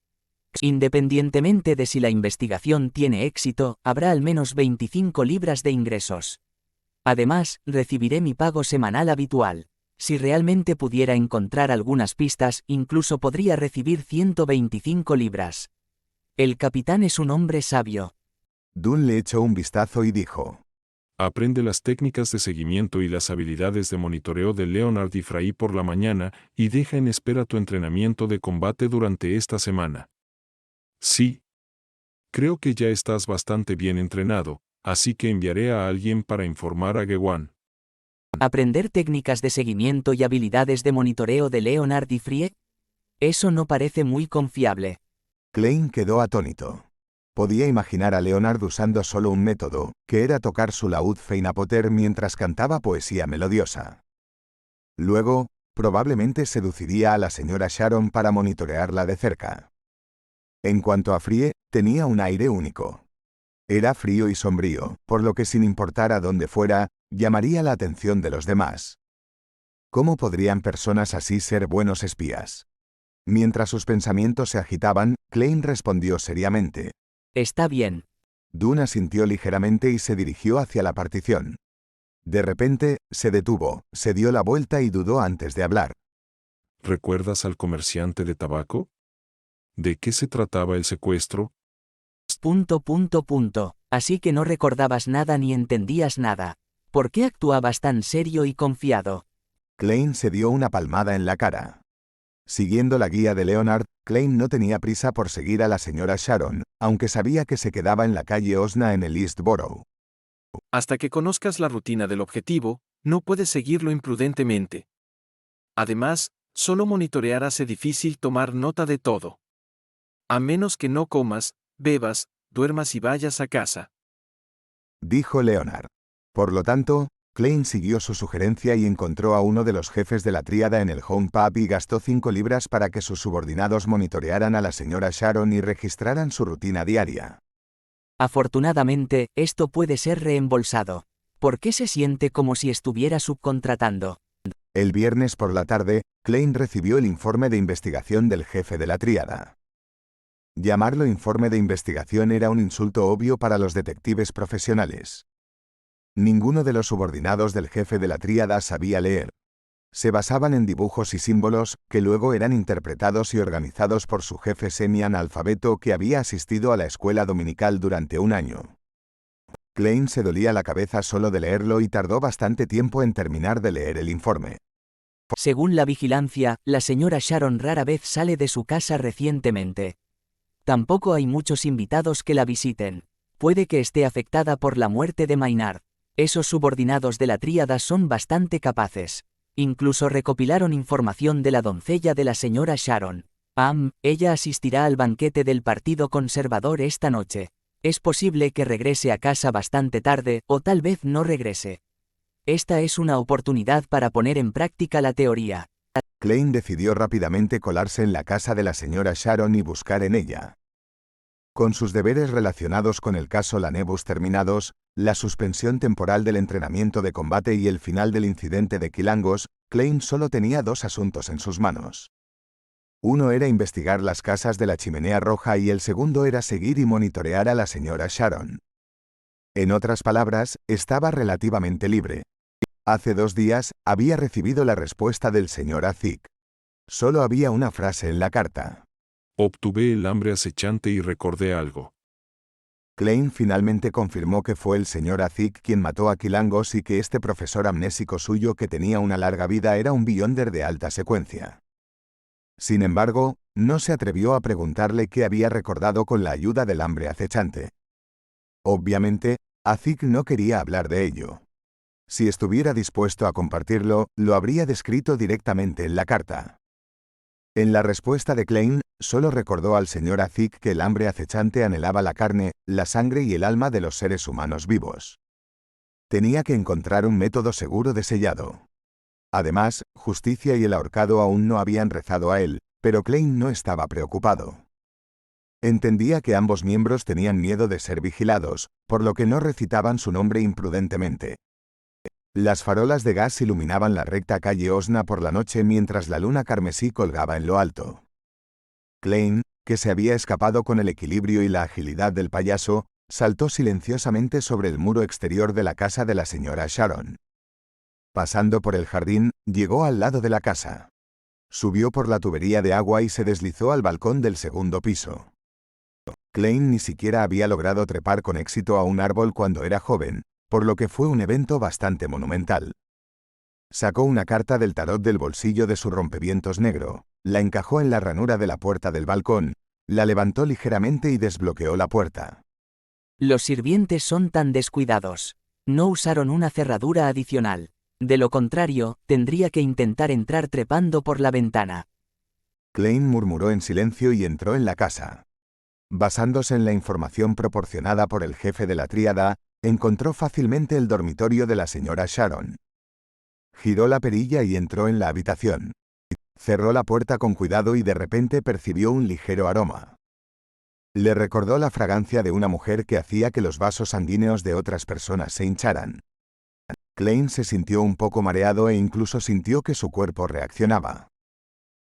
Speaker 5: Independientemente de si la investigación tiene éxito, habrá al menos 25 libras de ingresos. Además, recibiré mi pago semanal habitual. Si realmente pudiera encontrar algunas pistas, incluso podría recibir 125 libras. El capitán es un hombre sabio.
Speaker 1: Dunn le echó un vistazo y dijo:
Speaker 6: Aprende las técnicas de seguimiento y las habilidades de monitoreo de Leonard y Fry por la mañana y deja en espera tu entrenamiento de combate durante esta semana. Sí. Creo que ya estás bastante bien entrenado, así que enviaré a alguien para informar a Gewan.
Speaker 5: ¿Aprender técnicas de seguimiento y habilidades de monitoreo de Leonard y Fry? Eso no parece muy confiable.
Speaker 1: Klein quedó atónito. Podía imaginar a Leonard usando solo un método, que era tocar su laúd Feinapoter mientras cantaba poesía melodiosa. Luego, probablemente seduciría a la señora Sharon para monitorearla de cerca. En cuanto a Fry, tenía un aire único. Era frío y sombrío, por lo que sin importar a dónde fuera, llamaría la atención de los demás. ¿Cómo podrían personas así ser buenos espías? Mientras sus pensamientos se agitaban, Klein respondió seriamente.
Speaker 5: Está bien.
Speaker 1: Dunn asintió ligeramente y se dirigió hacia la partición. De repente, se detuvo, se dio la vuelta y dudó antes de hablar.
Speaker 6: ¿Recuerdas al comerciante de tabaco? ¿De qué se trataba el secuestro?
Speaker 5: Así que no recordabas nada ni entendías nada. ¿Por qué actuabas tan serio y confiado?
Speaker 1: Klein se dio una palmada en la cara. Siguiendo la guía de Leonard, Klein no tenía prisa por seguir a la señora Sharon, aunque sabía que se quedaba en la calle Osna en el East Borough.
Speaker 2: Hasta que conozcas la rutina del objetivo, no puedes seguirlo imprudentemente. Además, solo monitorear hace difícil tomar nota de todo. A menos que no comas, bebas, duermas y vayas a casa.
Speaker 1: Dijo Leonard. Por lo tanto, Klein siguió su sugerencia y encontró a uno de los jefes de la tríada en el Home Pub y gastó 5 libras para que sus subordinados monitorearan a la señora Sharon y registraran su rutina diaria.
Speaker 5: Afortunadamente, esto puede ser reembolsado. ¿Por qué se siente como si estuviera subcontratando?
Speaker 1: El viernes por la tarde, Klein recibió el informe de investigación del jefe de la tríada. Llamarlo informe de investigación era un insulto obvio para los detectives profesionales. Ninguno de los subordinados del jefe de la tríada sabía leer. Se basaban en dibujos y símbolos, que luego eran interpretados y organizados por su jefe semi-analfabeto que había asistido a la escuela dominical durante un año. Klein se dolía la cabeza solo de leerlo y tardó bastante tiempo en terminar de leer el informe.
Speaker 5: Según la vigilancia, la señora Sharon rara vez sale de su casa recientemente. Tampoco hay muchos invitados que la visiten. Puede que esté afectada por la muerte de Maynard. Esos subordinados de la tríada son bastante capaces. Incluso recopilaron información de la doncella de la señora Sharon. Ella asistirá al banquete del Partido Conservador esta noche. Es posible que regrese a casa bastante tarde, o tal vez no regrese. Esta es una oportunidad para poner en práctica la teoría.
Speaker 1: Klein decidió rápidamente colarse en la casa de la señora Sharon y buscar en ella. Con sus deberes relacionados con el caso Lanebus terminados, la suspensión temporal del entrenamiento de combate y el final del incidente de Quilangos, Klein solo tenía 2 asuntos en sus manos. Uno era investigar las casas de la Chimenea Roja y el segundo era seguir y monitorear a la señora Sharon. En otras palabras, estaba relativamente libre. Hace 2 días, había recibido la respuesta del señor Azik. Solo había una frase en la carta.
Speaker 6: Obtuve el hambre acechante y recordé algo.
Speaker 1: Klein finalmente confirmó que fue el señor Azik quien mató a Quilangos y que este profesor amnésico suyo que tenía una larga vida era un Beyonder de alta secuencia. Sin embargo, no se atrevió a preguntarle qué había recordado con la ayuda del hambre acechante. Obviamente, Azik no quería hablar de ello. Si estuviera dispuesto a compartirlo, lo habría descrito directamente en la carta. En la respuesta de Klein, solo recordó al señor Azik que el hambre acechante anhelaba la carne, la sangre y el alma de los seres humanos vivos. Tenía que encontrar un método seguro de sellado. Además, Justicia y el ahorcado aún no habían rezado a él, pero Klein no estaba preocupado. Entendía que ambos miembros tenían miedo de ser vigilados, por lo que no recitaban su nombre imprudentemente. Las farolas de gas iluminaban la recta calle Osna por la noche mientras la luna carmesí colgaba en lo alto. Klein, que se había escapado con el equilibrio y la agilidad del payaso, saltó silenciosamente sobre el muro exterior de la casa de la señora Sharon. Pasando por el jardín, llegó al lado de la casa. Subió por la tubería de agua y se deslizó al balcón del segundo piso. Klein ni siquiera había logrado trepar con éxito a un árbol cuando era joven, por lo que fue un evento bastante monumental. Sacó una carta del tarot del bolsillo de su rompevientos negro, la encajó en la ranura de la puerta del balcón, la levantó ligeramente y desbloqueó la puerta.
Speaker 5: Los sirvientes son tan descuidados. No usaron una cerradura adicional. De lo contrario, tendría que intentar entrar trepando por la ventana.
Speaker 1: Klein murmuró en silencio y entró en la casa. Basándose en la información proporcionada por el jefe de la tríada, encontró fácilmente el dormitorio de la señora Sharon. Giró la perilla y entró en la habitación. Cerró la puerta con cuidado y de repente percibió un ligero aroma. Le recordó la fragancia de una mujer que hacía que los vasos sanguíneos de otras personas se hincharan. Klein se sintió un poco mareado e incluso sintió que su cuerpo reaccionaba.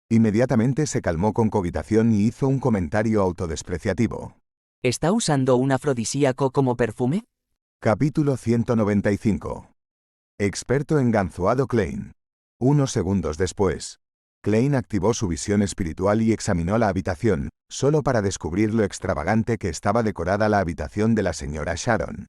Speaker 1: Inmediatamente se calmó con cogitación y hizo un comentario autodespreciativo.
Speaker 5: ¿Está usando un afrodisíaco como perfume?
Speaker 1: Capítulo 195. Experto en ganzuado Klein. Unos segundos después, Klein activó su visión espiritual y examinó la habitación, solo para descubrir lo extravagante que estaba decorada la habitación de la señora Sharon.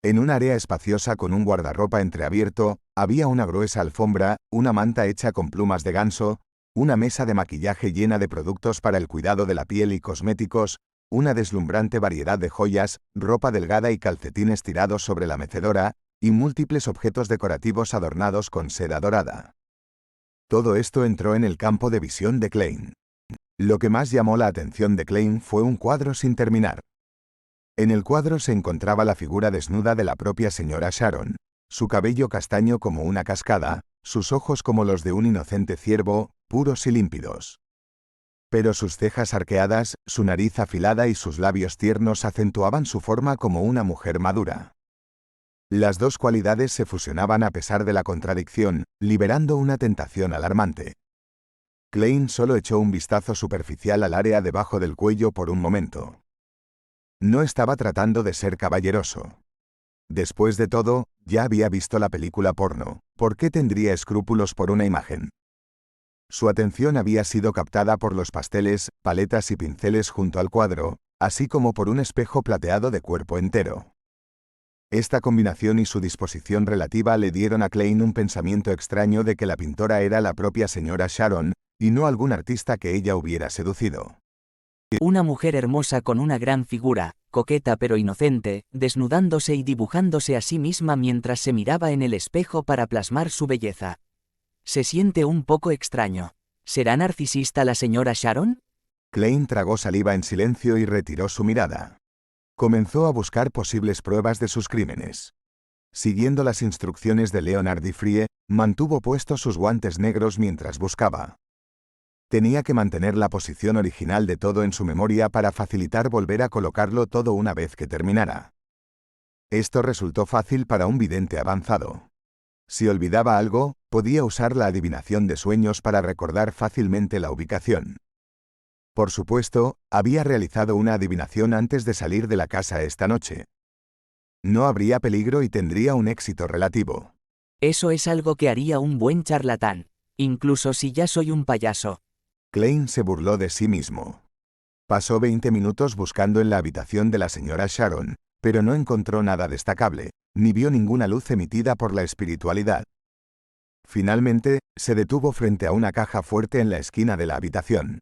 Speaker 1: En un área espaciosa con un guardarropa entreabierto, había una gruesa alfombra, una manta hecha con plumas de ganso, una mesa de maquillaje llena de productos para el cuidado de la piel y cosméticos, una deslumbrante variedad de joyas, ropa delgada y calcetines tirados sobre la mecedora, y múltiples objetos decorativos adornados con seda dorada. Todo esto entró en el campo de visión de Klein. Lo que más llamó la atención de Klein fue un cuadro sin terminar. En el cuadro se encontraba la figura desnuda de la propia señora Sharon, su cabello castaño como una cascada, sus ojos como los de un inocente ciervo, puros y límpidos. Pero sus cejas arqueadas, su nariz afilada y sus labios tiernos acentuaban su forma como una mujer madura. Las dos cualidades se fusionaban a pesar de la contradicción, liberando una tentación alarmante. Klein solo echó un vistazo superficial al área debajo del cuello por un momento. No estaba tratando de ser caballeroso. Después de todo, ya había visto la película porno, ¿por qué tendría escrúpulos por una imagen? Su atención había sido captada por los pasteles, paletas y pinceles junto al cuadro, así como por un espejo plateado de cuerpo entero. Esta combinación y su disposición relativa le dieron a Klein un pensamiento extraño de que la pintora era la propia señora Sharon, y no algún artista que ella hubiera seducido.
Speaker 5: Una mujer hermosa con una gran figura, coqueta pero inocente, desnudándose y dibujándose a sí misma mientras se miraba en el espejo para plasmar su belleza. Se siente un poco extraño. ¿Será narcisista la señora Sharon?
Speaker 1: Klein tragó saliva en silencio y retiró su mirada. Comenzó a buscar posibles pruebas de sus crímenes. Siguiendo las instrucciones de Leonard Diffrie, mantuvo puestos sus guantes negros mientras buscaba. Tenía que mantener la posición original de todo en su memoria para facilitar volver a colocarlo todo una vez que terminara. Esto resultó fácil para un vidente avanzado. Si olvidaba algo, podía usar la adivinación de sueños para recordar fácilmente la ubicación. Por supuesto, había realizado una adivinación antes de salir de la casa esta noche. No habría peligro y tendría un éxito relativo.
Speaker 5: Eso es algo que haría un buen charlatán, incluso si ya soy un payaso.
Speaker 1: Klein se burló de sí mismo. Pasó 20 minutos buscando en la habitación de la señora Sharon, pero no encontró nada destacable, ni vio ninguna luz emitida por la espiritualidad. Finalmente, se detuvo frente a una caja fuerte en la esquina de la habitación.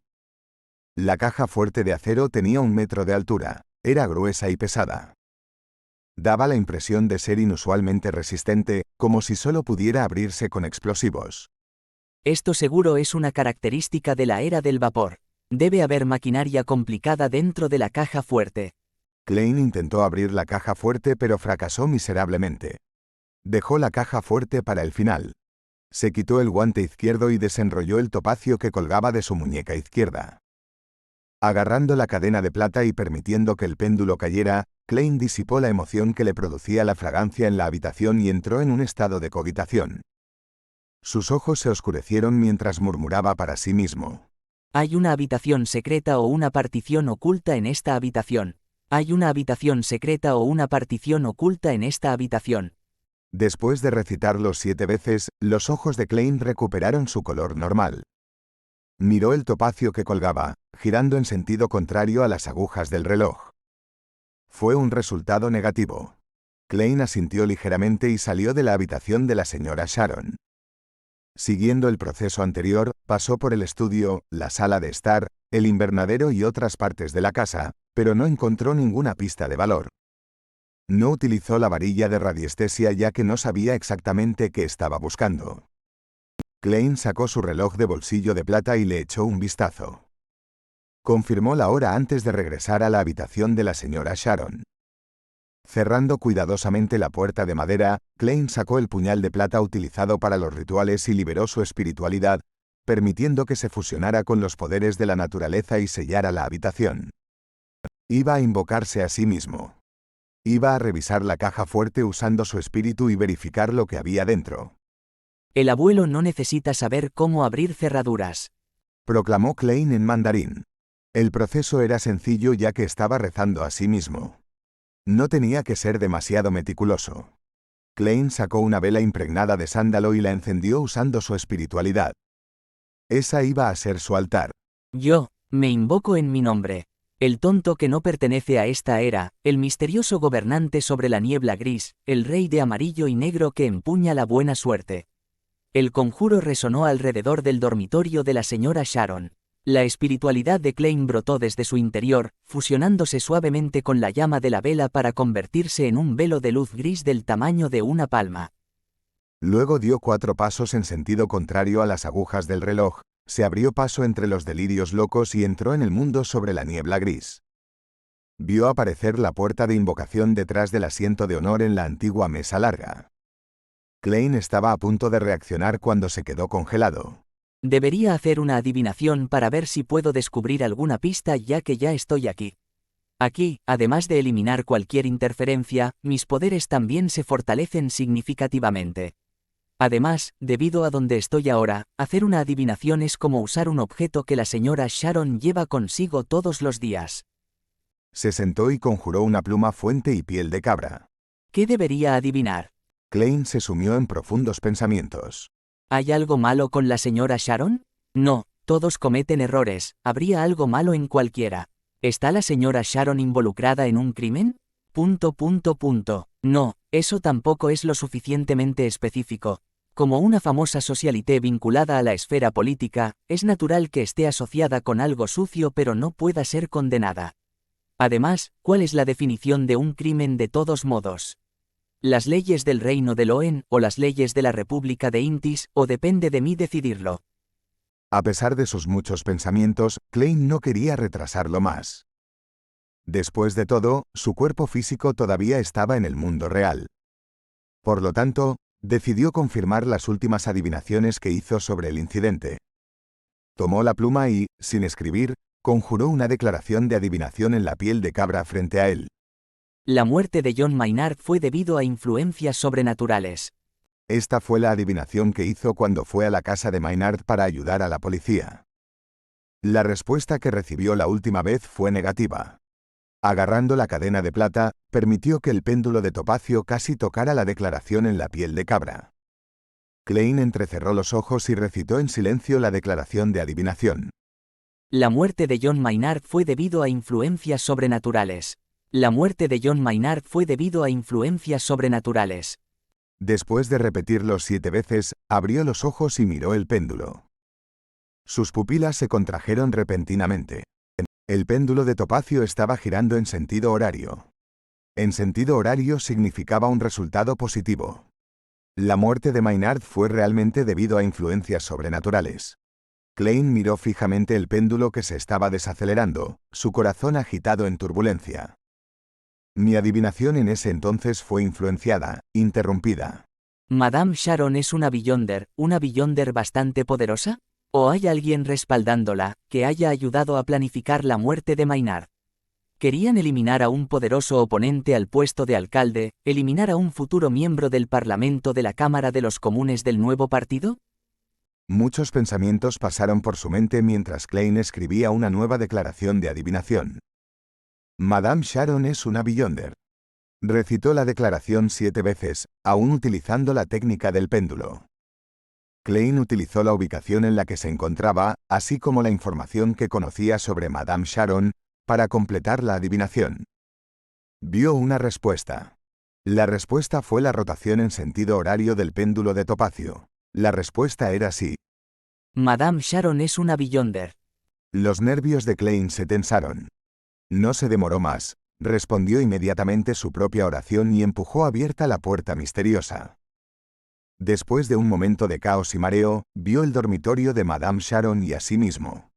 Speaker 1: La caja fuerte de acero tenía 1 metro de altura, era gruesa y pesada. Daba la impresión de ser inusualmente resistente, como si solo pudiera abrirse con explosivos.
Speaker 5: Esto seguro es una característica de la era del vapor. Debe haber maquinaria complicada dentro de la caja fuerte.
Speaker 1: Klein intentó abrir la caja fuerte pero fracasó miserablemente. Dejó la caja fuerte para el final. Se quitó el guante izquierdo y desenrolló el topacio que colgaba de su muñeca izquierda. Agarrando la cadena de plata y permitiendo que el péndulo cayera, Klein disipó la emoción que le producía la fragancia en la habitación y entró en un estado de cogitación. Sus ojos se oscurecieron mientras murmuraba para sí mismo.
Speaker 5: Hay una habitación secreta o una partición oculta en esta habitación. Hay una habitación secreta o una partición oculta en esta habitación.
Speaker 1: Después de recitarlo 7 veces, los ojos de Klein recuperaron su color normal. Miró el topacio que colgaba, girando en sentido contrario a las agujas del reloj. Fue un resultado negativo. Klein asintió ligeramente y salió de la habitación de la señora Sharon. Siguiendo el proceso anterior, pasó por el estudio, la sala de estar, el invernadero y otras partes de la casa, pero no encontró ninguna pista de valor. No utilizó la varilla de radiestesia ya que no sabía exactamente qué estaba buscando. Klein sacó su reloj de bolsillo de plata y le echó un vistazo. Confirmó la hora antes de regresar a la habitación de la señora Sharon. Cerrando cuidadosamente la puerta de madera, Klein sacó el puñal de plata utilizado para los rituales y liberó su espiritualidad, permitiendo que se fusionara con los poderes de la naturaleza y sellara la habitación. Iba a invocarse a sí mismo. Iba a revisar la caja fuerte usando su espíritu y verificar lo que había dentro.
Speaker 5: El abuelo no necesita saber cómo abrir cerraduras,
Speaker 1: Proclamó Klein en mandarín. El proceso era sencillo ya que estaba rezando a sí mismo. No tenía que ser demasiado meticuloso. Klein sacó una vela impregnada de sándalo y la encendió usando su espiritualidad. Esa iba a ser su altar.
Speaker 5: Yo, me invoco en mi nombre. El tonto que no pertenece a esta era, el misterioso gobernante sobre la niebla gris, el rey de amarillo y negro que empuña la buena suerte. El conjuro resonó alrededor del dormitorio de la señora Sharon. La espiritualidad de Klein brotó desde su interior, fusionándose suavemente con la llama de la vela para convertirse en un velo de luz gris del tamaño de una palma.
Speaker 1: Luego dio 4 pasos en sentido contrario a las agujas del reloj, se abrió paso entre los delirios locos y entró en el mundo sobre la niebla gris. Vio aparecer la puerta de invocación detrás del asiento de honor en la antigua mesa larga. Klein estaba a punto de reaccionar cuando se quedó congelado.
Speaker 5: Debería hacer una adivinación para ver si puedo descubrir alguna pista ya que ya estoy aquí. Aquí, además de eliminar cualquier interferencia, mis poderes también se fortalecen significativamente. Además, debido a donde estoy ahora, hacer una adivinación es como usar un objeto que la señora Sharon lleva consigo todos los días.
Speaker 1: Se sentó y conjuró una pluma fuente y piel de cabra.
Speaker 5: ¿Qué debería adivinar?
Speaker 1: Klein se sumió en profundos pensamientos.
Speaker 5: ¿Hay algo malo con la señora Sharon? No, todos cometen errores, habría algo malo en cualquiera. ¿Está la señora Sharon involucrada en un crimen? ... No, eso tampoco es lo suficientemente específico. Como una famosa socialité vinculada a la esfera política, es natural que esté asociada con algo sucio pero no pueda ser condenada. Además, ¿cuál es la definición de un crimen de todos modos? ¿Las leyes del reino de Loen o las leyes de la República de Intis, o depende de mí decidirlo?
Speaker 1: A pesar de sus muchos pensamientos, Klein no quería retrasarlo más. Después de todo, su cuerpo físico todavía estaba en el mundo real. Por lo tanto, decidió confirmar las últimas adivinaciones que hizo sobre el incidente. Tomó la pluma y, sin escribir, conjuró una declaración de adivinación en la piel de cabra frente a él.
Speaker 5: La muerte de John Maynard fue debido a influencias sobrenaturales.
Speaker 1: Esta fue la adivinación que hizo cuando fue a la casa de Maynard para ayudar a la policía. La respuesta que recibió la última vez fue negativa. Agarrando la cadena de plata, permitió que el péndulo de topacio casi tocara la declaración en la piel de cabra. Klein entrecerró los ojos y recitó en silencio la declaración de adivinación.
Speaker 5: La muerte de John Maynard fue debido a influencias sobrenaturales. La muerte de John Maynard fue debido a influencias sobrenaturales.
Speaker 1: Después de repetirlo 7 veces, abrió los ojos y miró el péndulo. Sus pupilas se contrajeron repentinamente. El péndulo de topacio estaba girando en sentido horario. En sentido horario significaba un resultado positivo. La muerte de Maynard fue realmente debido a influencias sobrenaturales. Klein miró fijamente el péndulo que se estaba desacelerando, su corazón agitado en turbulencia. Mi adivinación en ese entonces fue influenciada, interrumpida.
Speaker 5: ¿Madame Sharon es una Beyonder bastante poderosa? ¿O hay alguien respaldándola, que haya ayudado a planificar la muerte de Maynard? Querían eliminar a un poderoso oponente al puesto de alcalde, eliminar a un futuro miembro del Parlamento de la Cámara de los Comunes del nuevo partido.
Speaker 1: Muchos pensamientos pasaron por su mente mientras Klein escribía una nueva declaración de adivinación. Madame Sharon es una Beyonder. Recitó la declaración 7 veces, aún utilizando la técnica del péndulo. Klein utilizó la ubicación en la que se encontraba, así como la información que conocía sobre Madame Sharon, para completar la adivinación. Vio una respuesta. La respuesta fue la rotación en sentido horario del péndulo de topacio. La respuesta era sí.
Speaker 5: Madame Sharon es una Beyonder.
Speaker 1: Los nervios de Klein se tensaron. No se demoró más, respondió inmediatamente su propia oración y empujó abierta la puerta misteriosa. Después de un momento de caos y mareo, vio el dormitorio de Madame Sharon y a sí mismo.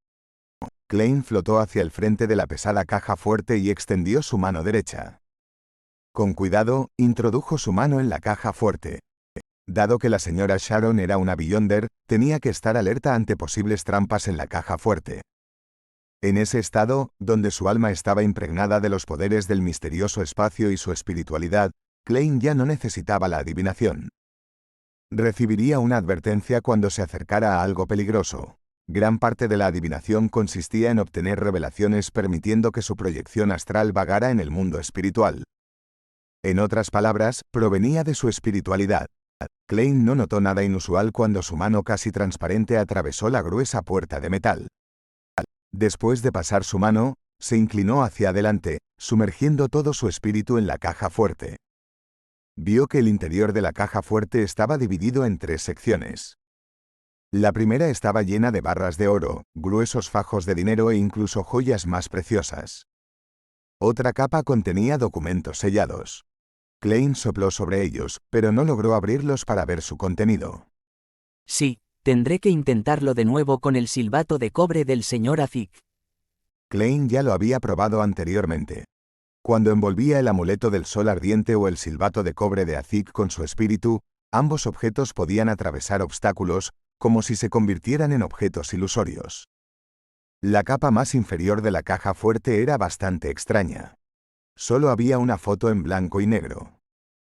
Speaker 1: Klein flotó hacia el frente de la pesada caja fuerte y extendió su mano derecha. Con cuidado, introdujo su mano en la caja fuerte. Dado que la señora Sharon era una Beyonder, tenía que estar alerta ante posibles trampas en la caja fuerte. En ese estado, donde su alma estaba impregnada de los poderes del misterioso espacio y su espiritualidad, Klein ya no necesitaba la adivinación. Recibiría una advertencia cuando se acercara a algo peligroso. Gran parte de la adivinación consistía en obtener revelaciones permitiendo que su proyección astral vagara en el mundo espiritual. En otras palabras, provenía de su espiritualidad. Klein no notó nada inusual cuando su mano casi transparente atravesó la gruesa puerta de metal. Después de pasar su mano, se inclinó hacia adelante, sumergiendo todo su espíritu en la caja fuerte. Vio que el interior de la caja fuerte estaba dividido en 3 secciones. La primera estaba llena de barras de oro, gruesos fajos de dinero e incluso joyas más preciosas. Otra capa contenía documentos sellados. Klein sopló sobre ellos, pero no logró abrirlos para ver su contenido.
Speaker 5: Sí, tendré que intentarlo de nuevo con el silbato de cobre del señor Azik.
Speaker 1: Klein ya lo había probado anteriormente. Cuando envolvía el amuleto del sol ardiente o el silbato de cobre de Azik con su espíritu, ambos objetos podían atravesar obstáculos, como si se convirtieran en objetos ilusorios. La capa más inferior de la caja fuerte era bastante extraña. Solo había una foto en blanco y negro.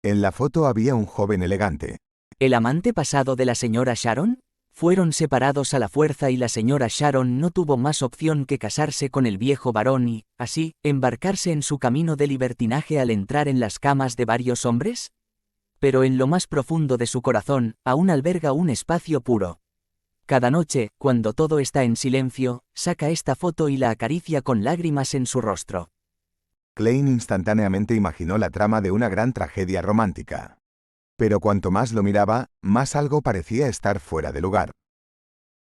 Speaker 1: En la foto había un joven elegante.
Speaker 5: ¿El amante pasado de la señora Sharon? Fueron separados a la fuerza y la señora Sharon no tuvo más opción que casarse con el viejo varón y, así, embarcarse en su camino de libertinaje al entrar en las camas de varios hombres. Pero en lo más profundo de su corazón, aún alberga un espacio puro. Cada noche, cuando todo está en silencio, saca esta foto y la acaricia con lágrimas en su rostro.
Speaker 1: Klein instantáneamente imaginó la trama de una gran tragedia romántica. Pero cuanto más lo miraba, más algo parecía estar fuera de lugar.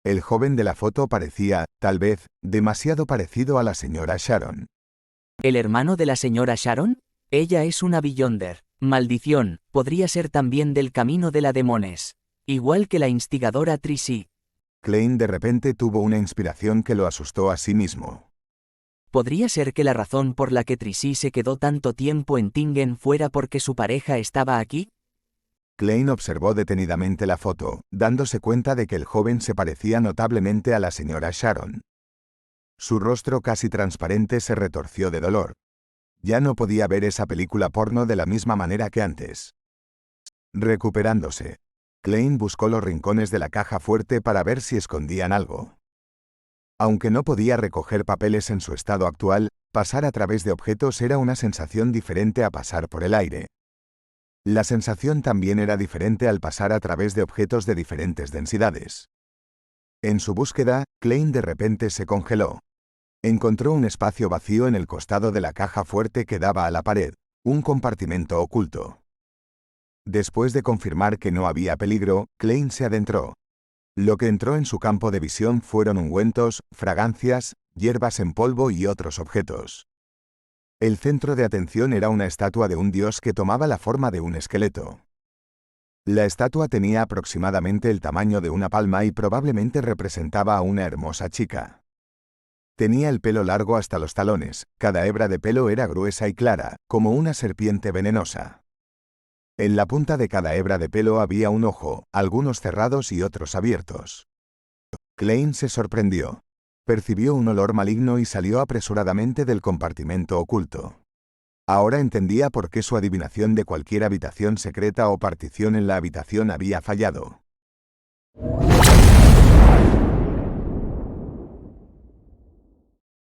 Speaker 1: El joven de la foto parecía, tal vez, demasiado parecido a la señora Sharon.
Speaker 5: ¿El hermano de la señora Sharon? Ella es una Beyonder. Maldición, podría ser también del camino de la Demones. Igual que la instigadora Trissy.
Speaker 1: Klein de repente tuvo una inspiración que lo asustó a sí mismo.
Speaker 5: ¿Podría ser que la razón por la que Trissy se quedó tanto tiempo en Tingen fuera porque su pareja estaba aquí?
Speaker 1: Klein observó detenidamente la foto, dándose cuenta de que el joven se parecía notablemente a la señora Sharon. Su rostro casi transparente se retorció de dolor. Ya no podía ver esa película porno de la misma manera que antes. Recuperándose, Klein buscó los rincones de la caja fuerte para ver si escondían algo. Aunque no podía recoger papeles en su estado actual, pasar a través de objetos era una sensación diferente a pasar por el aire. La sensación también era diferente al pasar a través de objetos de diferentes densidades. En su búsqueda, Klein de repente se congeló. Encontró un espacio vacío en el costado de la caja fuerte que daba a la pared, un compartimento oculto. Después de confirmar que no había peligro, Klein se adentró. Lo que entró en su campo de visión fueron ungüentos, fragancias, hierbas en polvo y otros objetos. El centro de atención era una estatua de un dios que tomaba la forma de un esqueleto. La estatua tenía aproximadamente el tamaño de una palma y probablemente representaba a una hermosa chica. Tenía el pelo largo hasta los talones, cada hebra de pelo era gruesa y clara, como una serpiente venenosa. En la punta de cada hebra de pelo había un ojo, algunos cerrados y otros abiertos. Klein se sorprendió. Percibió un olor maligno y salió apresuradamente del compartimento oculto. Ahora entendía por qué su adivinación de cualquier habitación secreta o partición en la habitación había fallado.